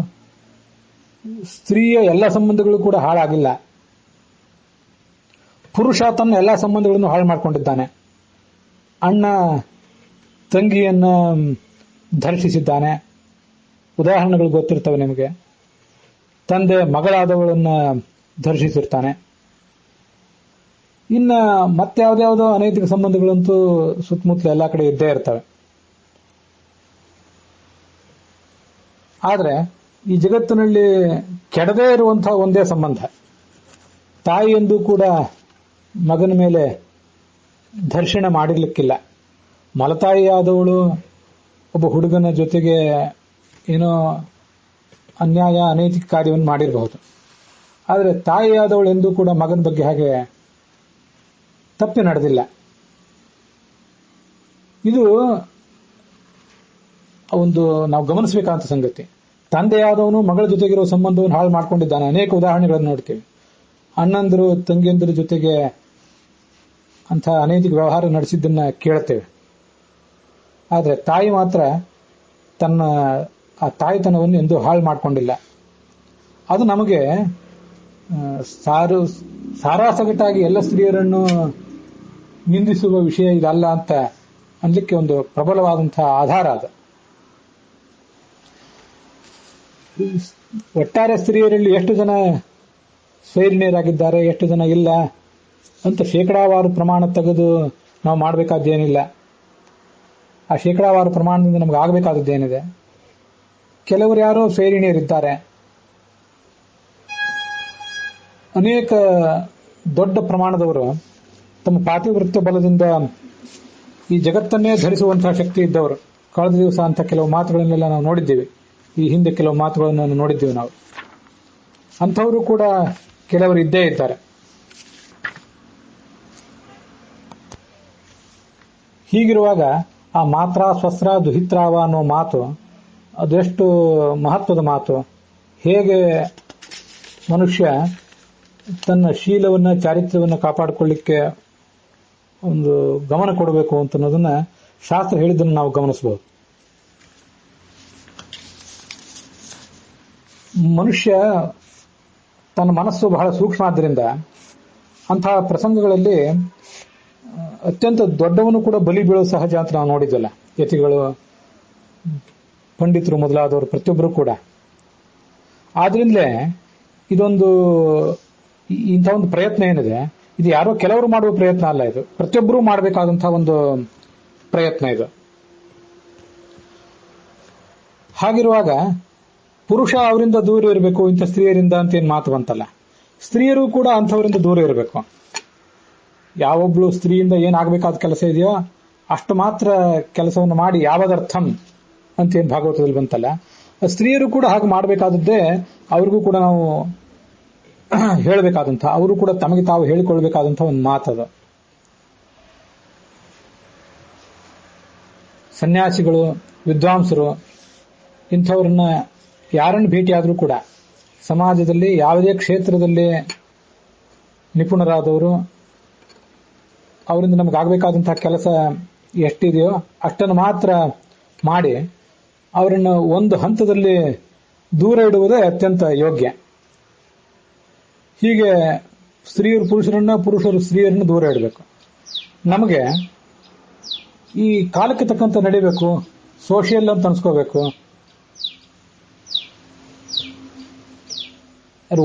ಸ್ತ್ರೀಯ ಎಲ್ಲ ಸಂಬಂಧಗಳು ಕೂಡ ಹಾಳಾಗಿಲ್ಲ. ಪುರುಷ ತನ್ನ ಎಲ್ಲಾ ಸಂಬಂಧಗಳನ್ನು ಹಾಳು ಮಾಡಿಕೊಂಡಿದ್ದಾನೆ. ಅಣ್ಣ ತಂಗಿಯನ್ನ ಧರ್ಷಿಸಿದ್ದಾನೆ, ಉದಾಹರಣೆಗಳು ಗೊತ್ತಿರ್ತವೆ ನಿಮಗೆ. ತಂದೆ ಮಗಳಾದವಳನ್ನ ಧರ್ಷಿಸಿರ್ತಾನೆ. ಇನ್ನ ಮತ್ಯಾವ್ದ್ಯಾವುದೋ ಅನೈತಿಕ ಸಂಬಂಧಗಳಂತೂ ಸುತ್ತಮುತ್ತಲ ಎಲ್ಲಾ ಕಡೆ ಇದ್ದೇ ಇರ್ತವೆ. ಆದ್ರೆ ಈ ಜಗತ್ತಿನಲ್ಲಿ ಕೆಡದೇ ಇರುವಂತಹ ಒಂದೇ ಸಂಬಂಧ. ತಾಯಿಯೆಂದೂ ಕೂಡ ಮಗನ ಮೇಲೆ ಧರ್ಷಣೆ ಮಾಡಿರ್ಲಿಕ್ಕಿಲ್ಲ. ಮಲತಾಯಿಯಾದವಳು ಒಬ್ಬ ಹುಡುಗನ ಜೊತೆಗೆ ಏನೋ ಅನ್ಯಾಯ, ಅನೈತಿಕ ಕಾರ್ಯವನ್ನು ಮಾಡಿರಬಹುದು. ಆದರೆ ತಾಯಿಯಾದವಳು ಎಂದೂ ಕೂಡ ಮಗನ ಬಗ್ಗೆ ಹಾಗೆ ತಪ್ಪಿ ನಡೆದಿಲ್ಲ. ಇದು ಒಂದು ನಾವು ಗಮನಿಸಬೇಕಾದಂತ ಸಂಗತಿ. ತಂದೆಯಾದವನು ಮಗಳ ಜೊತೆಗಿರೋ ಸಂಬಂಧವನ್ನು ಹಾಳು ಮಾಡ್ಕೊಂಡಿದ್ದಾನೆ. ಅನೇಕ ಉದಾಹರಣೆಗಳನ್ನು ನೋಡ್ತೀವಿ. ಅಣ್ಣಂದರು ತಂಗಿಯಂದರ ಜೊತೆಗೆ ಅಂಥ ಅನೈತಿಕ ವ್ಯವಹಾರ ನಡೆಸಿದ್ದನ್ನ ಕೇಳ್ತೇವೆ. ಆದರೆ ತಾಯಿ ಮಾತ್ರ ತನ್ನ ಆ ತಾಯಿತನವನ್ನು ಎಂದೂ ಹಾಳು ಮಾಡಿಕೊಂಡಿಲ್ಲ. ಅದು ನಮಗೆ ಸಾರಾಸಗಟಾಗಿ ಎಲ್ಲ ಸ್ತ್ರೀಯರನ್ನು ನಿಂದಿಸುವ ವಿಷಯ ಇದಲ್ಲ ಅಂತ ಅನ್ಲಿಕ್ಕೆ ಒಂದು ಪ್ರಬಲವಾದಂತಹ ಆಧಾರ ಅದು. ಒಟ್ಟಾರೆ ಸ್ತ್ರೀಯರಲ್ಲಿ ಎಷ್ಟು ಜನ ಸ್ವೈರಿಣಿಯರಾಗಿದ್ದಾರೆ, ಎಷ್ಟು ಜನ ಇಲ್ಲ ಅಂತ ಶೇಕಡಾವಾರು ಪ್ರಮಾಣ ತೆಗೆದು ನಾವು ಮಾಡಬೇಕಾದ್ದೇನಿಲ್ಲ. ಆ ಶೇಕಡಾವಾರು ಪ್ರಮಾಣದಿಂದ ನಮ್ಗೆ ಆಗಬೇಕಾದದ್ದೇನಿದೆ. ಕೆಲವರು ಯಾರೋ ಸ್ವೈರಿಣಿಯರಿದ್ದಾರೆ. ಅನೇಕ ದೊಡ್ಡ ಪ್ರಮಾಣದವರು ತಮ್ಮ ಪಾತಿವೃತ್ಯ ಬಲದಿಂದ ಈ ಜಗತ್ತನ್ನೇ ಧರಿಸುವಂತಹ ಶಕ್ತಿ ಇದ್ದವರು. ಕಳೆದ ದಿವಸ ಅಂತ ಕೆಲವು ಮಾತುಗಳನ್ನೆಲ್ಲ ನಾವು ನೋಡಿದ್ದೀವಿ. ಈ ಹಿಂದೆ ಕೆಲವು ಮಾತುಗಳನ್ನು ನೋಡಿದ್ದೀವಿ ನಾವು. ಅಂಥವರು ಕೂಡ ಕೆಲವರು ಇದ್ದೇ ಇದ್ದಾರೆ. ಹೀಗಿರುವಾಗ ಆ ಮಾತ್ರ ಸ್ವಸ್ತ್ರ ದುಹಿತ್ರಾವ ಅನ್ನೋ ಮಾತು ಅದೆಷ್ಟು ಮಹತ್ವದ ಮಾತು. ಹೇಗೆ ಮನುಷ್ಯ ತನ್ನ ಶೀಲವನ್ನ, ಚಾರಿತ್ರ್ಯವನ್ನ ಕಾಪಾಡಿಕೊಳ್ಳಿಕ್ಕೆ ಒಂದು ಗಮನ ಕೊಡಬೇಕು ಅಂತ ಅನ್ನೋದನ್ನ ಶಾಸ್ತ್ರ ಹೇಳಿದ್ದನ್ನು ನಾವು ಗಮನಿಸಬಹುದು. ಮನುಷ್ಯ ತನ್ನ ಮನಸ್ಸು ಬಹಳ ಸೂಕ್ಷ್ಮ ಆದ್ದರಿಂದ ಅಂತಹ ಪ್ರಸಂಗಗಳಲ್ಲಿ ಅತ್ಯಂತ ದೊಡ್ಡವನು ಕೂಡ ಬಲಿ ಬೀಳೋ ಸಹಜ ಅಂತ ನಾವು ನೋಡಿದ್ವಲ್ಲ. ಯತಿಗಳು, ಪಂಡಿತರು ಮೊದಲಾದವರು ಪ್ರತಿಯೊಬ್ಬರು ಕೂಡ. ಆದ್ರಿಂದಲೇ ಇಂಥ ಒಂದು ಪ್ರಯತ್ನ ಏನಿದೆ, ಇದು ಯಾರೋ ಕೆಲವರು ಮಾಡುವ ಪ್ರಯತ್ನ ಅಲ್ಲ. ಇದು ಪ್ರತಿಯೊಬ್ಬರೂ ಮಾಡಬೇಕಾದಂತಹ ಒಂದು ಪ್ರಯತ್ನ ಇದು. ಹಾಗಿರುವಾಗ ಪುರುಷ ಅವರಿಂದ ದೂರ ಇರಬೇಕು, ಇಂಥ ಸ್ತ್ರೀಯರಿಂದ ಅಂತ ಏನ್ ಮಾತು ಬಂತಲ್ಲ. ಸ್ತ್ರೀಯರು ಕೂಡ ಅಂಥವರಿಂದ ದೂರ ಇರಬೇಕು. ಯಾವೊಬ್ಳು ಸ್ತ್ರೀಯಿಂದ ಏನಾಗಬೇಕಾದ ಕೆಲಸ ಇದೆಯೋ ಅಷ್ಟು ಮಾತ್ರ ಕೆಲಸವನ್ನು ಮಾಡಿ ಯಾವದರ್ಥಂ ಅಂತ ಏನ್ ಭಾಗವತದಲ್ಲಿ ಬಂತಲ್ಲ, ಸ್ತ್ರೀಯರು ಕೂಡ ಹಾಗೆ ಮಾಡಬೇಕಾದದ್ದೇ. ಅವ್ರಿಗೂ ಕೂಡ ನಾವು ಹೇಳಬೇಕಾದಂಥ, ಅವರು ಕೂಡ ತಮಗೆ ತಾವು ಹೇಳಿಕೊಳ್ಬೇಕಾದಂಥ ಒಂದು ಮಾತದು. ಸನ್ಯಾಸಿಗಳು, ವಿದ್ವಾಂಸರು ಇಂಥವ್ರನ್ನ ಯಾರನ್ನು ಭೇಟಿಯಾದರೂ ಕೂಡ ಸಮಾಜದಲ್ಲಿ ಯಾವುದೇ ಕ್ಷೇತ್ರದಲ್ಲಿ ನಿಪುಣರಾದವರು, ಅವರಿಂದ ನಮಗಾಗಬೇಕಾದಂತಹ ಕೆಲಸ ಎಷ್ಟಿದೆಯೋ ಅಷ್ಟನ್ನು ಮಾತ್ರ ಮಾಡಿ ಅವರನ್ನು ಒಂದು ಹಂತದಲ್ಲಿ ದೂರ ಇಡುವುದೇ ಅತ್ಯಂತ ಯೋಗ್ಯ. ಹೀಗೆ ಸ್ತ್ರೀಯರು ಪುರುಷರನ್ನ, ಪುರುಷರು ಸ್ತ್ರೀಯರನ್ನು ದೂರ ಇಡಬೇಕು. ನಮಗೆ ಈ ಕಾಲಕ್ಕೆ ತಕ್ಕಂತ ನಡಿಬೇಕು, ಸೋಷಿಯಲ್ ಅಂತ ಅನ್ಸ್ಕೋಬೇಕು.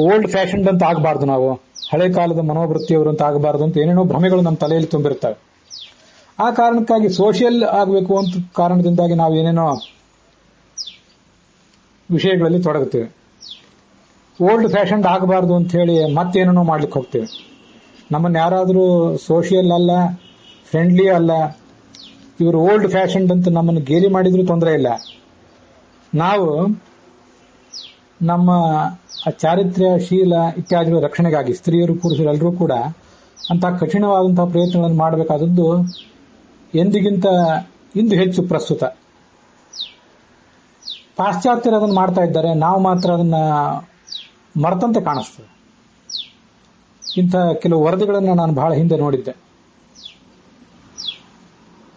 ಓಲ್ಡ್ ಫ್ಯಾಷನ್ ಅಂತ ಆಗಬಾರ್ದು ನಾವು. ಹಳೆ ಕಾಲದ ಮನೋವೃತ್ತಿಯವರು ಅಂತ ಆಗಬಾರದು ಅಂತ ಏನೇನೋ ಭ್ರಮೆಗಳು ನಮ್ಮ ತಲೆಯಲ್ಲಿ ತುಂಬಿರ್ತವೆ. ಆ ಕಾರಣಕ್ಕಾಗಿ ಸೋಷಿಯಲ್ ಆಗಬೇಕು ಅಂತ ಕಾರಣದಿಂದಾಗಿ ನಾವು ಏನೇನೋ ವಿಷಯಗಳಲ್ಲಿ ತೊಡಗುತ್ತೇವೆ. ಓಲ್ಡ್ ಫ್ಯಾಷನ್ ಆಗಬಾರ್ದು ಅಂತ ಹೇಳಿ ಮತ್ತೇನೇನೋ ಮಾಡ್ಲಿಕ್ಕೆ ಹೋಗ್ತೇವೆ. ನಮ್ಮನ್ನು ಯಾರಾದರೂ ಸೋಷಿಯಲ್ ಅಲ್ಲ, ಫ್ರೆಂಡ್ಲಿ ಅಲ್ಲ, ಇವರು ಓಲ್ಡ್ ಫ್ಯಾಷನ್ ಅಂತ ನಮ್ಮನ್ನು ಗೇಲಿ ಮಾಡಿದ್ರೂ ತೊಂದರೆ ಇಲ್ಲ. ನಾವು ನಮ್ಮ ಚಾರಿತ್ರ್ಯ, ಶೀಲ ಇತ್ಯಾದಿಗಳ ರಕ್ಷಣೆಗಾಗಿ ಸ್ತ್ರೀಯರು ಪುರುಷರು ಎಲ್ಲರೂ ಕೂಡ ಅಂತಹ ಕಠಿಣವಾದಂತಹ ಪ್ರಯತ್ನಗಳನ್ನು ಮಾಡಬೇಕಾದದ್ದು ಎಂದಿಗಿಂತ ಇಂದು ಹೆಚ್ಚು ಪ್ರಸ್ತುತ. ಪಾಶ್ಚಾತ್ಯರು ಅದನ್ನು ಮಾಡ್ತಾ ಇದ್ದಾರೆ, ನಾವು ಮಾತ್ರ ಅದನ್ನ ಮರೆತಂತೆ ಕಾಣಿಸ್ತದೆ. ಇಂಥ ಕೆಲವು ವರದಿಗಳನ್ನು ನಾನು ಬಹಳ ಹಿಂದೆ ನೋಡಿದ್ದೆ.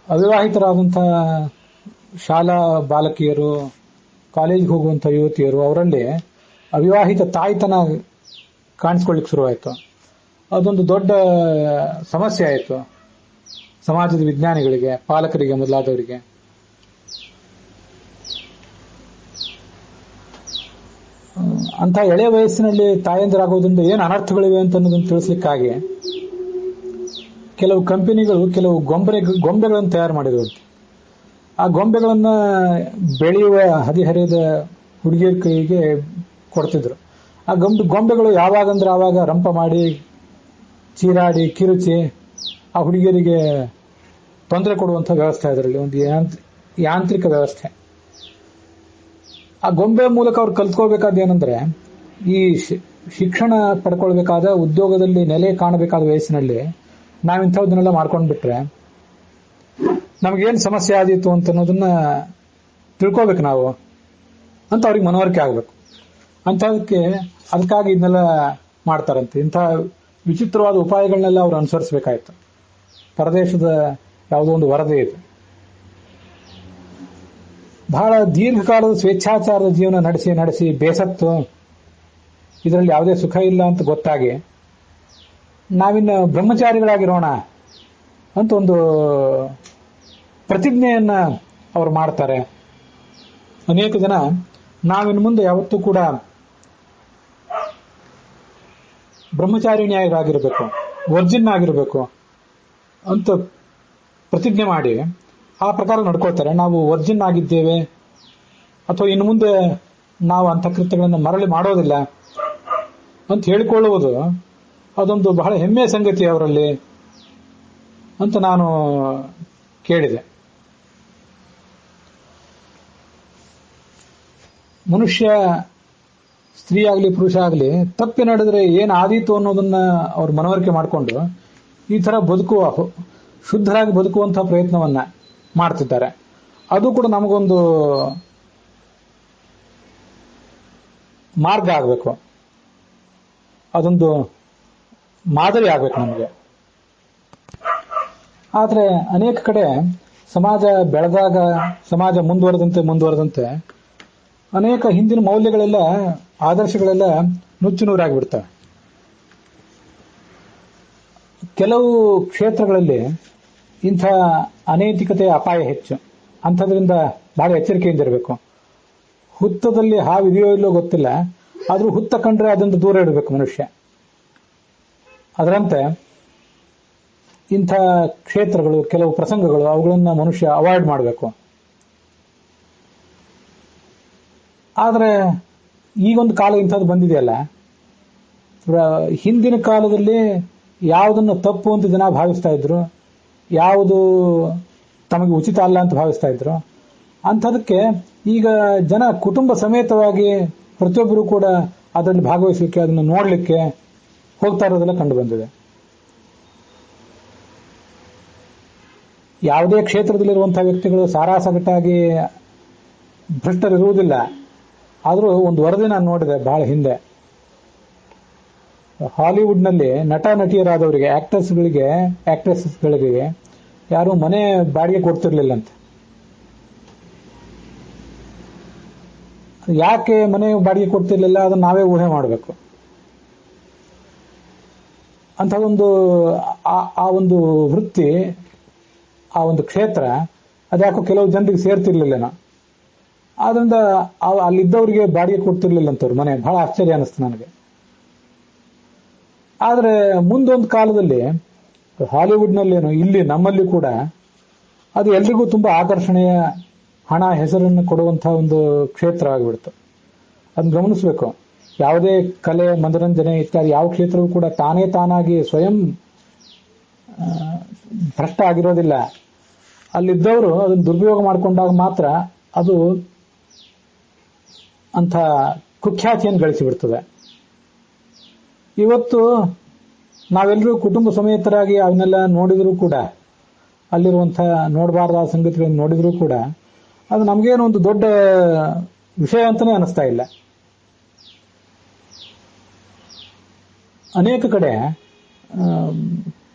ಅವಿವಾಹಿತರಾದಂತಹ ಶಾಲಾ ಬಾಲಕಿಯರು, ಕಾಲೇಜಿಗೆ ಹೋಗುವಂಥ ಯುವತಿಯರು, ಅವರಲ್ಲಿ ಅವಿವಾಹಿತ ತಾಯ್ತನ ಕಾಣಿಸ್ಕೊಳ್ಳಿಕ್ಕೆ ಶುರುವಾಯಿತು. ಅದೊಂದು ದೊಡ್ಡ ಸಮಸ್ಯೆ ಆಯಿತು ಸಮಾಜದ ವಿಜ್ಞಾನಿಗಳಿಗೆ, ಪಾಲಕರಿಗೆ, ಮೊದಲಾದವರಿಗೆ. ಅಂಥ ಎಳೆಯ ವಯಸ್ಸಿನಲ್ಲಿ ತಾಯಂದಿರಾಗೋದ್ರಿಂದ ಏನು ಅನರ್ಥಗಳಿವೆ ಅಂತ ಅನ್ನೋದನ್ನು ತಿಳಿಸ್ಲಿಕ್ಕಾಗಿ ಕೆಲವು ಕಂಪನಿಗಳು ಕೆಲವು ಗೊಂಬೆಗಳನ್ನು ತಯಾರು ಮಾಡಿದವು. ಆ ಗೊಂಬೆಗಳನ್ನ ಬೆಳೆಯುವ ಹದಿಹರೆಯದ ಹುಡುಗಿಯರ ಕೈಗೆ ಕೊಡ್ತಿದ್ರು. ಆ ಗೊಂಬೆಗಳು ಯಾವಾಗಂದ್ರೆ ಆವಾಗ ರಂಪ ಮಾಡಿ, ಚೀರಾಡಿ, ಕಿರುಚಿ ಆ ಹುಡುಗಿಯರಿಗೆ ತೊಂದರೆ ಕೊಡುವಂಥ ವ್ಯವಸ್ಥೆ, ಅದರಲ್ಲಿ ಒಂದು ಯಾಂತ್ರಿಕ ವ್ಯವಸ್ಥೆ. ಆ ಗೊಂಬೆ ಮೂಲಕ ಅವ್ರು ಕಲ್ತ್ಕೋಬೇಕಾದ ಏನಂದ್ರೆ, ಈ ಶಿಕ್ಷಣ ಪಡ್ಕೊಳ್ಬೇಕಾದ, ಉದ್ಯೋಗದಲ್ಲಿ ನೆಲೆ ಕಾಣಬೇಕಾದ ವಯಸ್ಸಿನಲ್ಲಿ ನಾವಿಂಥವನ್ನೆಲ್ಲ ಮಾಡ್ಕೊಂಡ್ಬಿಟ್ರೆ ನಮಗೇನು ಸಮಸ್ಯೆ ಆದೀತು ಅಂತ ಅನ್ನೋದನ್ನ ತಿಳ್ಕೋಬೇಕು ನಾವು ಅಂತ ಅವ್ರಿಗೆ ಮನವರಿಕೆ ಆಗಬೇಕು. ಅದಕ್ಕಾಗಿ ಇದನ್ನೆಲ್ಲ ಮಾಡ್ತಾರಂತೆ. ಇಂಥ ವಿಚಿತ್ರವಾದ ಉಪಾಯಗಳನ್ನೆಲ್ಲ ಅವ್ರು ಅನುಸರಿಸಬೇಕಾಯ್ತು. ಪರದೇಶದ ಯಾವುದೋ ಒಂದು ವರದಿ ಇದೆ. ಬಹಳ ದೀರ್ಘಕಾಲದ ಸ್ವೇಚ್ಛಾಚಾರದ ಜೀವನ ನಡೆಸಿ ಬೇಸತ್ತು, ಇದರಲ್ಲಿ ಯಾವುದೇ ಸುಖ ಇಲ್ಲ ಅಂತ ಗೊತ್ತಾಗಿ ನಾವಿನ್ನು ಬ್ರಹ್ಮಚಾರಿಗಳಾಗಿರೋಣ ಅಂತ ಒಂದು ಪ್ರತಿಜ್ಞೆಯನ್ನ ಅವ್ರು ಮಾಡ್ತಾರೆ. ಅನೇಕ ಜನ ನಾವಿನ್ನು ಮುಂದೆ ಯಾವತ್ತೂ ಕೂಡ ಬ್ರಹ್ಮಚಾರಿಣಿಯಾಗಿರಬೇಕು, ವರ್ಜಿನ್ ಆಗಿರಬೇಕು ಅಂತ ಪ್ರತಿಜ್ಞೆ ಮಾಡಿ ಆ ಪ್ರಕಾರ ನಡ್ಕೊಳ್ತಾರೆ. ನಾವು ವರ್ಜಿನ್ ಆಗಿದ್ದೇವೆ ಅಥವಾ ಇನ್ನು ಮುಂದೆ ನಾವು ಅಂಥ ಕೃತ್ಯಗಳನ್ನು ಮರಳಿ ಮಾಡೋದಿಲ್ಲ ಅಂತ ಹೇಳಿಕೊಳ್ಳುವುದು ಅದೊಂದು ಬಹಳ ಹೆಮ್ಮೆಯ ಸಂಗತಿ ಅವರಲ್ಲಿ ಅಂತ ನಾನು ಕೇಳಿದೆ. ಮನುಷ್ಯ, ಸ್ತ್ರೀ ಆಗಲಿ ಪುರುಷ ಆಗಲಿ, ತಪ್ಪಿ ನಡೆದ್ರೆ ಏನು ಆದೀತು ಅನ್ನೋದನ್ನ ಅವ್ರು ಮನವರಿಕೆ ಮಾಡಿಕೊಂಡು ಈ ತರ ಶುದ್ಧರಾಗಿ ಬದುಕುವಂತಹ ಪ್ರಯತ್ನವನ್ನ ಮಾಡ್ತಿದ್ದಾರೆ. ಅದು ಕೂಡ ನಮಗೊಂದು ಮಾರ್ಗ ಆಗಬೇಕು, ಅದೊಂದು ಮಾದರಿ ಆಗ್ಬೇಕು ನಮಗೆ. ಆದ್ರೆ ಅನೇಕ ಕಡೆ ಸಮಾಜ ಬೆಳೆದಾಗ, ಸಮಾಜ ಮುಂದುವರೆದಂತೆ ಅನೇಕ ಹಿಂದಿನ ಮೌಲ್ಯಗಳೆಲ್ಲ, ಆದರ್ಶಗಳೆಲ್ಲ ನುಚ್ಚುನೂರಾಗಿಬಿಡ್ತವೆ. ಕೆಲವು ಕ್ಷೇತ್ರಗಳಲ್ಲಿ ಇಂಥ ಅನೈತಿಕತೆಯ ಅಪಾಯ ಹೆಚ್ಚು. ಅಂಥದ್ರಿಂದ ಬಹಳ ಎಚ್ಚರಿಕೆಯಿಂದ ಇರಬೇಕು. ಹುತ್ತದಲ್ಲಿ ಹಾವಿದೆಯೋ ಇಲ್ಲೋ ಗೊತ್ತಿಲ್ಲ, ಆದ್ರೂ ಹುತ್ತ ಕಂಡ್ರೆ ಅದರಿಂದ ದೂರ ಇಡಬೇಕು ಮನುಷ್ಯ. ಅದರಂತೆ ಇಂಥ ಕ್ಷೇತ್ರಗಳು, ಕೆಲವು ಪ್ರಸಂಗಗಳು, ಅವುಗಳನ್ನ ಮನುಷ್ಯ ಅವಾಯ್ಡ್ ಮಾಡಬೇಕು. ಆದರೆ ಈಗೊಂದು ಕಾಲ ಇಂಥದ್ದು ಬಂದಿದೆಯಲ್ಲ, ಹಿಂದಿನ ಕಾಲದಲ್ಲಿ ಯಾವುದನ್ನು ತಪ್ಪು ಅಂತ ಜನ ಭಾವಿಸ್ತಾ ಇದ್ರು, ಯಾವುದು ತಮಗೆ ಉಚಿತ ಅಲ್ಲ ಅಂತ ಭಾವಿಸ್ತಾ ಇದ್ರು, ಅಂಥದಕ್ಕೆ ಈಗ ಜನ ಕುಟುಂಬ ಸಮೇತವಾಗಿ ಪ್ರತಿಯೊಬ್ಬರು ಕೂಡ ಅದರಲ್ಲಿ ಭಾಗವಹಿಸಲಿಕ್ಕೆ, ಅದನ್ನು ನೋಡಲಿಕ್ಕೆ ಹೋಗ್ತಾ ಇರೋದೆಲ್ಲ ಕಂಡು ಬಂದಿದೆ. ಯಾವುದೇ ಕ್ಷೇತ್ರದಲ್ಲಿರುವಂತಹ ವ್ಯಕ್ತಿಗಳು ಸಾರಾಸಗಟಾಗಿ ಭ್ರಷ್ಟರಿರುವುದಿಲ್ಲ. ಆದರೂ ಒಂದು ವರದಿ ನಾನು ನೋಡಿದೆ ಬಹಳ ಹಿಂದೆ. ಹಾಲಿವುಡ್ನಲ್ಲಿ ನಟ ನಟಿಯರಾದವರಿಗೆ, ಆಕ್ಟ್ರೆಸ್ಗಳಿಗೆ ಯಾರು ಮನೆ ಬಾಡಿಗೆ ಕೊಡ್ತಿರ್ಲಿಲ್ಲಂತೆ. ಯಾಕೆ ಮನೆ ಬಾಡಿಗೆ ಕೊಡ್ತಿರ್ಲಿಲ್ಲ ಅದನ್ನ ನಾವೇ ಊಹೆ ಮಾಡಬೇಕು. ಅಂಥದೊಂದು ಆ ಒಂದು ವೃತ್ತಿ, ಆ ಒಂದು ಕ್ಷೇತ್ರ ಅದ್ಯಾಕೋ ಕೆಲವು ಜನರಿಗೆ ಸೇರ್ತಿರ್ಲಿಲ್ಲ. ಆದ್ರಿಂದ ಅಲ್ಲಿದ್ದವರಿಗೆ ಬಾಡಿಗೆ ಕೊಡ್ತಿರ್ಲಿಲ್ಲ ಅಂತವ್ರು ಮನೆ. ಬಹಳ ಆಶ್ಚರ್ಯ ಅನಿಸ್ತು ನನಗೆ. ಆದ್ರೆ ಮುಂದೊಂದು ಕಾಲದಲ್ಲಿ ಹಾಲಿವುಡ್ನಲ್ಲೇನು ಇಲ್ಲಿ ನಮ್ಮಲ್ಲಿ ಕೂಡ ಅದು ಎಲ್ರಿಗೂ ತುಂಬಾ ಆಕರ್ಷಣೆಯ ಹಣ ಹೆಸರನ್ನು ಕೊಡುವಂತಹ ಒಂದು ಕ್ಷೇತ್ರ ಆಗಿಬಿಡ್ತು. ಅದನ್ನ ಗಮನಿಸಬೇಕು. ಯಾವುದೇ ಕಲೆ, ಮನರಂಜನೆ ಇತ್ಯಾದಿ ಯಾವ ಕ್ಷೇತ್ರವೂ ಕೂಡ ತಾನೇ ತಾನಾಗಿ ಸ್ವಯಂ ಭ್ರಷ್ಟ ಆಗಿರೋದಿಲ್ಲ. ಅಲ್ಲಿದ್ದವರು ಅದನ್ನು ದುರುಪಯೋಗ ಮಾಡಿಕೊಂಡಾಗ ಮಾತ್ರ ಅದು ಅಂಥ ಕುಖ್ಯಾತಿಯನ್ನು ಗಳಿಸಿಬಿಡ್ತದೆ. ಇವತ್ತು ನಾವೆಲ್ಲರೂ ಕುಟುಂಬ ಸಮೇತರಾಗಿ ಅವನ್ನೆಲ್ಲ ನೋಡಿದರೂ ಕೂಡ, ಅಲ್ಲಿರುವಂತಹ ನೋಡಬಾರ್ದಾದ ಸಂಗತಿಗಳನ್ನು ನೋಡಿದರೂ ಕೂಡ ಅದು ನಮಗೇನು ಒಂದು ದೊಡ್ಡ ವಿಷಯ ಅಂತಾನೆ ಅನಿಸ್ತಾ ಇಲ್ಲ. ಅನೇಕ ಕಡೆ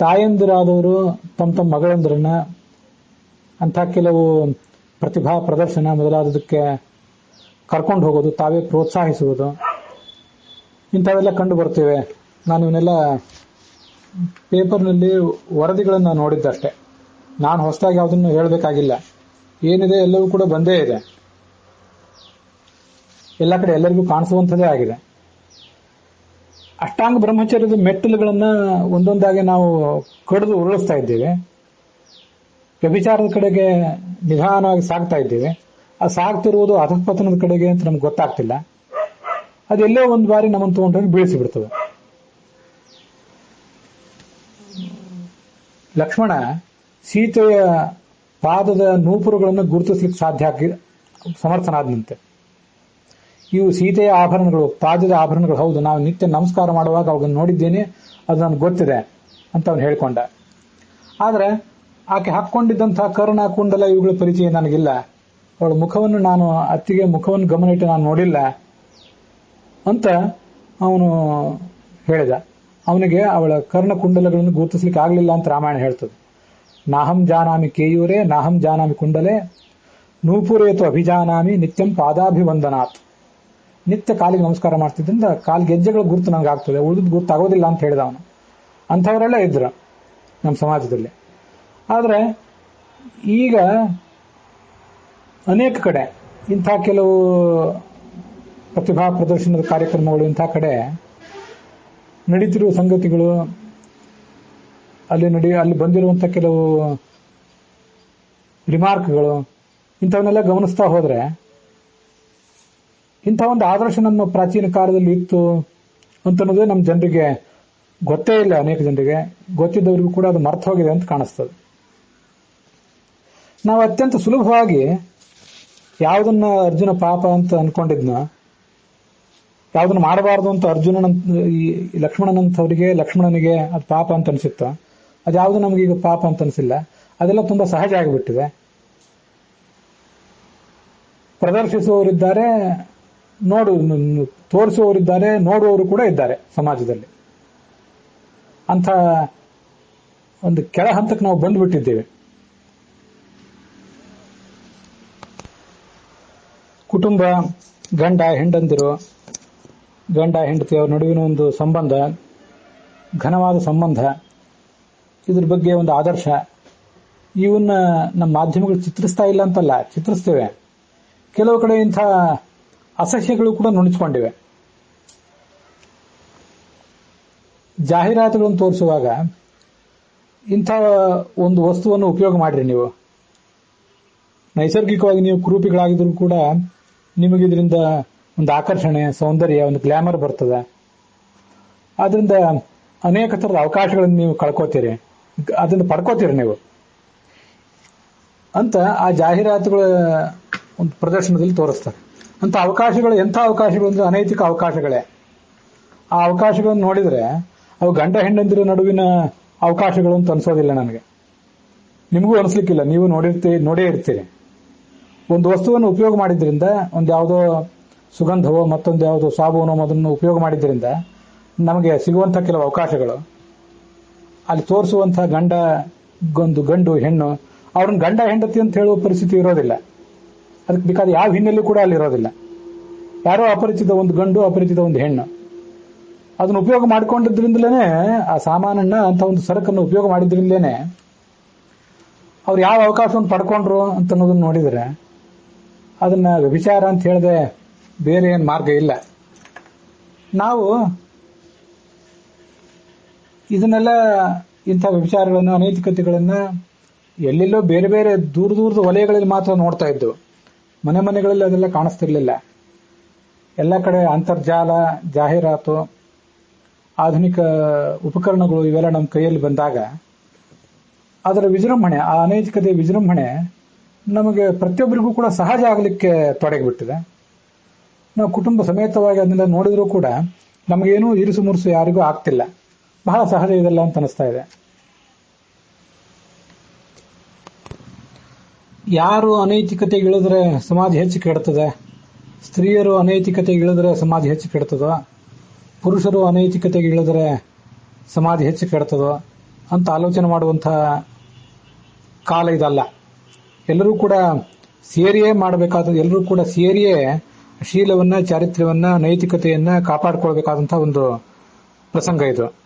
ತಾಯಂದಿರಾದವರು ತಮ್ಮ ಮಗಳಂದ್ರನ್ನ ಅಂಥ ಕೆಲವು ಪ್ರತಿಭಾ ಪ್ರದರ್ಶನ ಮೊದಲಾದದಕ್ಕೆ ಕರ್ಕೊಂಡು ಹೋಗೋದು, ತಾವೇ ಪ್ರೋತ್ಸಾಹಿಸುವುದು, ಇಂಥವೆಲ್ಲ ಕಂಡು ಬರ್ತೇವೆ. ನಾನು ಇವನ್ನೆಲ್ಲ ಪೇಪರ್ನಲ್ಲಿ ವರದಿಗಳನ್ನು ನೋಡಿದ್ದಷ್ಟೇ. ನಾನು ಹೊಸದಾಗಿ ಯಾವುದನ್ನು ಹೇಳಬೇಕಾಗಿಲ್ಲ. ಏನಿದೆ ಎಲ್ಲವೂ ಕೂಡ ಬಂದೇ ಇದೆ, ಎಲ್ಲ ಕಡೆ ಎಲ್ಲರಿಗೂ ಕಾಣಿಸುವಂಥದ್ದೇ ಆಗಿದೆ. ಅಷ್ಟಾಂಗ ಬ್ರಹ್ಮಚರ್ಯದ ಮೆಟ್ಟಲುಗಳನ್ನು ಒಂದೊಂದಾಗಿ ನಾವು ಕಡಿದು ಉರುಳಿಸ್ತಾ ಇದ್ದೇವೆ. ವ್ಯಭಿಚಾರದ ಕಡೆಗೆ ನಿಧಾನವಾಗಿ ಸಾಗ್ತಾ ಇದ್ದೇವೆ. ಆ ಸಾಗ್ತಿರುವುದು ಅಧಃಪತನದ ಕಡೆಗೆ ಅಂತ ನಮ್ಗೆ ಗೊತ್ತಾಗ್ತಿಲ್ಲ. ಅದೆಲ್ಲೋ ಒಂದು ಬಾರಿ ನಮ್ಮನ್ನು ತಗೊಂಡ್ರೆ ಬೀಳಿಸಿಬಿಡ್ತದೆ. ಲಕ್ಷ್ಮಣ ಸೀತೆಯ ಪಾದದ ನೂಪುರಗಳನ್ನು ಗುರುತಿಸ್ಲಿಕ್ಕೆ ಸಮರ್ಥನಾದಂತೆ. ಇವು ಸೀತೆಯ ಆಭರಣಗಳು, ಪಾದದ ಆಭರಣಗಳು. ಹೌದು, ನಾವು ನಿತ್ಯ ನಮಸ್ಕಾರ ಮಾಡುವಾಗ ಅವುಗಳನ್ನು ನೋಡಿದ್ದೇನೆ, ಅದು ನನಗೆ ಗೊತ್ತಿದೆ ಅಂತ ಅವನು ಹೇಳ್ಕೊಂಡ. ಆದರೆ ಆಕೆ ಹಾಕ್ಕೊಂಡಿದ್ದಂತಹ ಕರ್ಣ, ಕುಂಡಲ ಇವುಗಳ ಪರಿಚಯ ನನಗಿಲ್ಲ. ಅವಳ ಮುಖವನ್ನು ನಾನು ಅತ್ತಿಗೆ ಮುಖವನ್ನು ಗಮನ ಇಟ್ಟು ನಾನು ನೋಡಿಲ್ಲ ಅಂತ ಅವನು ಹೇಳಿದ. ಅವನಿಗೆ ಅವಳ ಕರ್ಣ ಕುಂಡಲಗಳನ್ನು ಗುರುತಿಸ್ಲಿಕ್ಕೆ ಆಗಲಿಲ್ಲ ಅಂತ ರಾಮಾಯಣ ಹೇಳ್ತದೆ. ನಾಹಂ ಜಾನಾಮಿ ಕೇಯೂರೇ ನಾಹಂ ಜಾನಾಮಿ ಕುಂಡಲೆ ನೂಪುರೇತು ಅಭಿಜಾನಾಮಿ ನಿತ್ಯಂ ಪಾದಾಭಿವಂದನಾತ್. ನಿತ್ಯ ಕಾಲಿಗೆ ನಮಸ್ಕಾರ ಮಾಡ್ತಿದ್ದಿಂದ ಕಾಲಿಗೆ ಹೆಜ್ಜೆಗಳ ಗುರುತು ನನಗಾಗ್ತದೆ, ಉಳಿದ ಗುರುತಾಗೋದಿಲ್ಲ ಅಂತ ಹೇಳಿದ ಅವನು. ಅಂಥವರೆಲ್ಲ ಇದ್ರು ನಮ್ಮ ಸಮಾಜದಲ್ಲಿ. ಆದರೆ ಈಗ ಅನೇಕ ಕಡೆ ಇಂಥ ಕೆಲವು ಪ್ರತಿಭಾ ಪ್ರದರ್ಶನದ ಕಾರ್ಯಕ್ರಮಗಳು, ಇಂಥ ಕಡೆ ನಡೀತಿರುವ ಸಂಗತಿಗಳು, ಅಲ್ಲಿ ಬಂದಿರುವಂಥ ಕೆಲವು ರಿಮಾರ್ಕ್ಗಳು, ಇಂಥವನ್ನೆಲ್ಲ ಗಮನಿಸ್ತಾ ಹೋದ್ರೆ ಇಂಥ ಒಂದು ಆದರ್ಶ ನಮ್ಮ ಪ್ರಾಚೀನ ಕಾಲದಲ್ಲಿ ಇತ್ತು ಅಂತನ್ನೋದೇ ನಮ್ಮ ಜನರಿಗೆ ಗೊತ್ತೇ ಇಲ್ಲ. ಅನೇಕ ಜನರಿಗೆ ಗೊತ್ತಿದ್ದವರಿಗೂ ಕೂಡ ಅದು ಮರ್ತು ಹೋಗಿದೆ ಅಂತ ಕಾಣಿಸ್ತದೆ. ನಾವು ಅತ್ಯಂತ ಸುಲಭವಾಗಿ ಯಾವುದನ್ನ ಅರ್ಜುನ ಪಾಪ ಅಂತ ಅನ್ಕೊಂಡಿದ್ನೋ, ಯಾವುದನ್ನು ಮಾಡಬಾರದು ಅಂತ ಲಕ್ಷ್ಮಣನಿಗೆ ಅದು ಪಾಪ ಅಂತ ಅನಿಸುತ್ತೋ, ಅದ್ಯಾವುದು ನಮಗೀಗ ಪಾಪ ಅಂತ ಅನಿಸಿಲ್ಲ. ಅದೆಲ್ಲ ತುಂಬಾ ಸಹಜ ಆಗಿಬಿಟ್ಟಿದೆ. ಪ್ರದರ್ಶಿಸುವವರಿದ್ದಾರೆ, ತೋರಿಸುವವರಿದ್ದಾರೆ, ನೋಡುವವರು ಕೂಡ ಇದ್ದಾರೆ ಸಮಾಜದಲ್ಲಿ. ಅಂಥ ಒಂದು ಕೆಳ ಹಂತಕ್ಕೆ ನಾವು ಬಂದುಬಿಟ್ಟಿದ್ದೇವೆ. ಕುಟುಂಬ, ಗಂಡ ಹೆಂಡಂದಿರು, ಗಂಡ ಹೆಂಡತಿಯವರ ನಡುವಿನ ಒಂದು ಸಂಬಂಧ, ಘನವಾದ ಸಂಬಂಧ, ಇದ್ರ ಬಗ್ಗೆ ಒಂದು ಆದರ್ಶ, ಇವನ್ನ ನಮ್ಮ ಮಾಧ್ಯಮಗಳು ಚಿತ್ರಿಸ್ತಾ ಇಲ್ಲ ಅಂತಲ್ಲ, ಚಿತ್ರಿಸ್ತೇವೆ. ಕೆಲವು ಕಡೆ ಇಂಥ ಅಸಹ್ಯಗಳು ಕೂಡ ನುಣಿಸ್ಕೊಂಡಿವೆ. ಜಾಹೀರಾತುಗಳನ್ನು ತೋರಿಸುವಾಗ ಇಂಥ ಒಂದು ವಸ್ತುವನ್ನು ಉಪಯೋಗ ಮಾಡಿರಿ. ನೀವು ನೈಸರ್ಗಿಕವಾಗಿ ನೀವು ಕುರೂಪಿಗಳಾಗಿದ್ರು ಕೂಡ ನಿಮಗಿದ್ರಿಂದ ಒಂದು ಆಕರ್ಷಣೆ, ಸೌಂದರ್ಯ, ಒಂದು ಗ್ಲಾಮರ್ ಬರ್ತದೆ. ಆದ್ರಿಂದ ಅನೇಕ ಥರದ ಅವಕಾಶಗಳನ್ನು ನೀವು ಕಳ್ಕೋತೀರಿ, ಅದನ್ನು ಪಡ್ಕೋತೀರಿ ನೀವು ಅಂತ ಆ ಜಾಹೀರಾತುಗಳ ಒಂದು ಪ್ರದರ್ಶನದಲ್ಲಿ ತೋರಿಸ್ತಾರೆ. ಅಂತ ಅವಕಾಶಗಳು ಎಂಥ ಅವಕಾಶಗಳು ಅಂದ್ರೆ ಅನೈತಿಕ ಅವಕಾಶಗಳೇ. ಆ ಅವಕಾಶಗಳನ್ನು ನೋಡಿದ್ರೆ ಅವು ಗಂಡ ಹೆಂಡಂದಿರ ನಡುವಿನ ಅವಕಾಶಗಳು ಅಂತ ಅನ್ಸೋದಿಲ್ಲ ನನಗೆ. ನಿಮಗೂ ಅನಿಸ್ಲಿಕ್ಕಿಲ್ಲ, ನೀವು ನೋಡೇ ಇರ್ತೀರಿ. ಒಂದು ವಸ್ತುವನ್ನು ಉಪಯೋಗ ಮಾಡಿದ್ರಿಂದ, ಒಂದು ಯಾವುದೋ ಸುಗಂಧವೋ ಮತ್ತೊಂದು ಯಾವುದೋ ಸಾಬೂನೋ ಅದನ್ನು ಉಪಯೋಗ ಮಾಡಿದ್ರಿಂದ ನಮಗೆ ಸಿಗುವಂಥ ಕೆಲವು ಅವಕಾಶಗಳು, ಅಲ್ಲಿ ತೋರಿಸುವಂತಹ ಗಂಡು ಹೆಣ್ಣು ಅವ್ರನ್ನ ಗಂಡ ಹೆಂಡತಿ ಅಂತ ಹೇಳುವ ಪರಿಸ್ಥಿತಿ ಇರೋದಿಲ್ಲ. ಅದಕ್ಕೆ ಬೇಕಾದ ಯಾವ ಹಿನ್ನೆಲೆ ಕೂಡ ಅಲ್ಲಿ ಇರೋದಿಲ್ಲ. ಯಾರೋ ಅಪರಿಚಿತ ಒಂದು ಗಂಡು, ಅಪರಿಚಿತ ಒಂದು ಹೆಣ್ಣು, ಅದನ್ನು ಉಪಯೋಗ ಮಾಡಿಕೊಂಡಿದ್ರಿಂದಲೇ, ಆ ಸಾಮಾನನ್ನ ಅಂತ ಒಂದು ಸರಕನ್ನು ಉಪಯೋಗ ಮಾಡಿದ್ರಿಂದಲೇ ಅವ್ರು ಯಾವ ಅವಕಾಶವನ್ನು ಪಡ್ಕೊಂಡ್ರು ಅಂತ ಅನ್ನೋದನ್ನ ನೋಡಿದ್ರೆ ಅದನ್ನ ವ್ಯಭಿಚಾರ ಅಂತ ಹೇಳದೆ ಬೇರೆ ಏನು ಮಾರ್ಗ ಇಲ್ಲ. ನಾವು ಇದನ್ನೆಲ್ಲ ಇಂಥ ವಿಚಾರಗಳನ್ನ ಅನೈತಿಕತೆಗಳನ್ನ ಎಲ್ಲೆಲ್ಲೋ ಬೇರೆ ಬೇರೆ ದೂರದ ವಲಯಗಳಲ್ಲಿ ಮಾತ್ರ ನೋಡ್ತಾ ಇದ್ದು, ಮನೆಗಳಲ್ಲಿ ಅದೆಲ್ಲ ಕಾಣಿಸ್ತಿರ್ಲಿಲ್ಲ. ಎಲ್ಲ ಕಡೆ ಅಂತರ್ಜಾಲ, ಜಾಹೀರಾತು, ಆಧುನಿಕ ಉಪಕರಣಗಳು ಇವೆಲ್ಲ ನಮ್ಮ ಕೈಯಲ್ಲಿ ಬಂದಾಗ ಅದರ ವಿಜೃಂಭಣೆ, ಆ ಅನೈತಿಕತೆಯ ವಿಜೃಂಭಣೆ ನಮಗೆ ಪ್ರತಿಯೊಬ್ಬರಿಗೂ ಕೂಡ ಸಹಜ ಆಗಲಿಕ್ಕೆ ತೊಡಗಿಬಿಟ್ಟಿದೆ. ನಾವು ಕುಟುಂಬ ಸಮೇತವಾಗಿ ಅದನ್ನೆಲ್ಲ ನೋಡಿದ್ರೂ ಕೂಡ ನಮಗೇನು ಇರಿಸು ಮುರುಸು ಯಾರಿಗೂ ಆಗ್ತಿಲ್ಲ. ಬಹಳ ಸಹಜ ಇದೆಲ್ಲ ಅಂತ ಅನಿಸ್ತಾ ಇದೆ. ಯಾರು ಅನೈತಿಕತೆಗೆ ಇಳಿದ್ರೆ ಸಮಾಜ ಹೆಚ್ಚು ಕೆಡ್ತದೆ, ಸ್ತ್ರೀಯರು ಅನೈತಿಕತೆಗೆ ಇಳಿದ್ರೆ ಸಮಾಜ ಹೆಚ್ಚು ಕೆಡ್ತದೋ, ಪುರುಷರು ಅನೈತಿಕತೆಗೆ ಇಳಿದ್ರೆ ಸಮಾಜ ಹೆಚ್ಚು ಕೆಡ್ತದೋ ಅಂತ ಆಲೋಚನೆ ಮಾಡುವಂಥ ಕಾಲ ಇದಲ್ಲ. ಎಲ್ಲರೂ ಕೂಡ ಸೇರಿಯೇ ಮಾಡಬೇಕಾದ, ಎಲ್ಲರೂ ಕೂಡ ಸೇರಿಯೇ ಶೀಲವನ್ನ, ಚಾರಿತ್ರ್ಯವನ್ನ, ನೈತಿಕತೆಯನ್ನ ಕಾಪಾಡಿಕೊಳ್ಬೇಕಾದಂತಹ ಒಂದು ಪ್ರಸಂಗ ಇದು.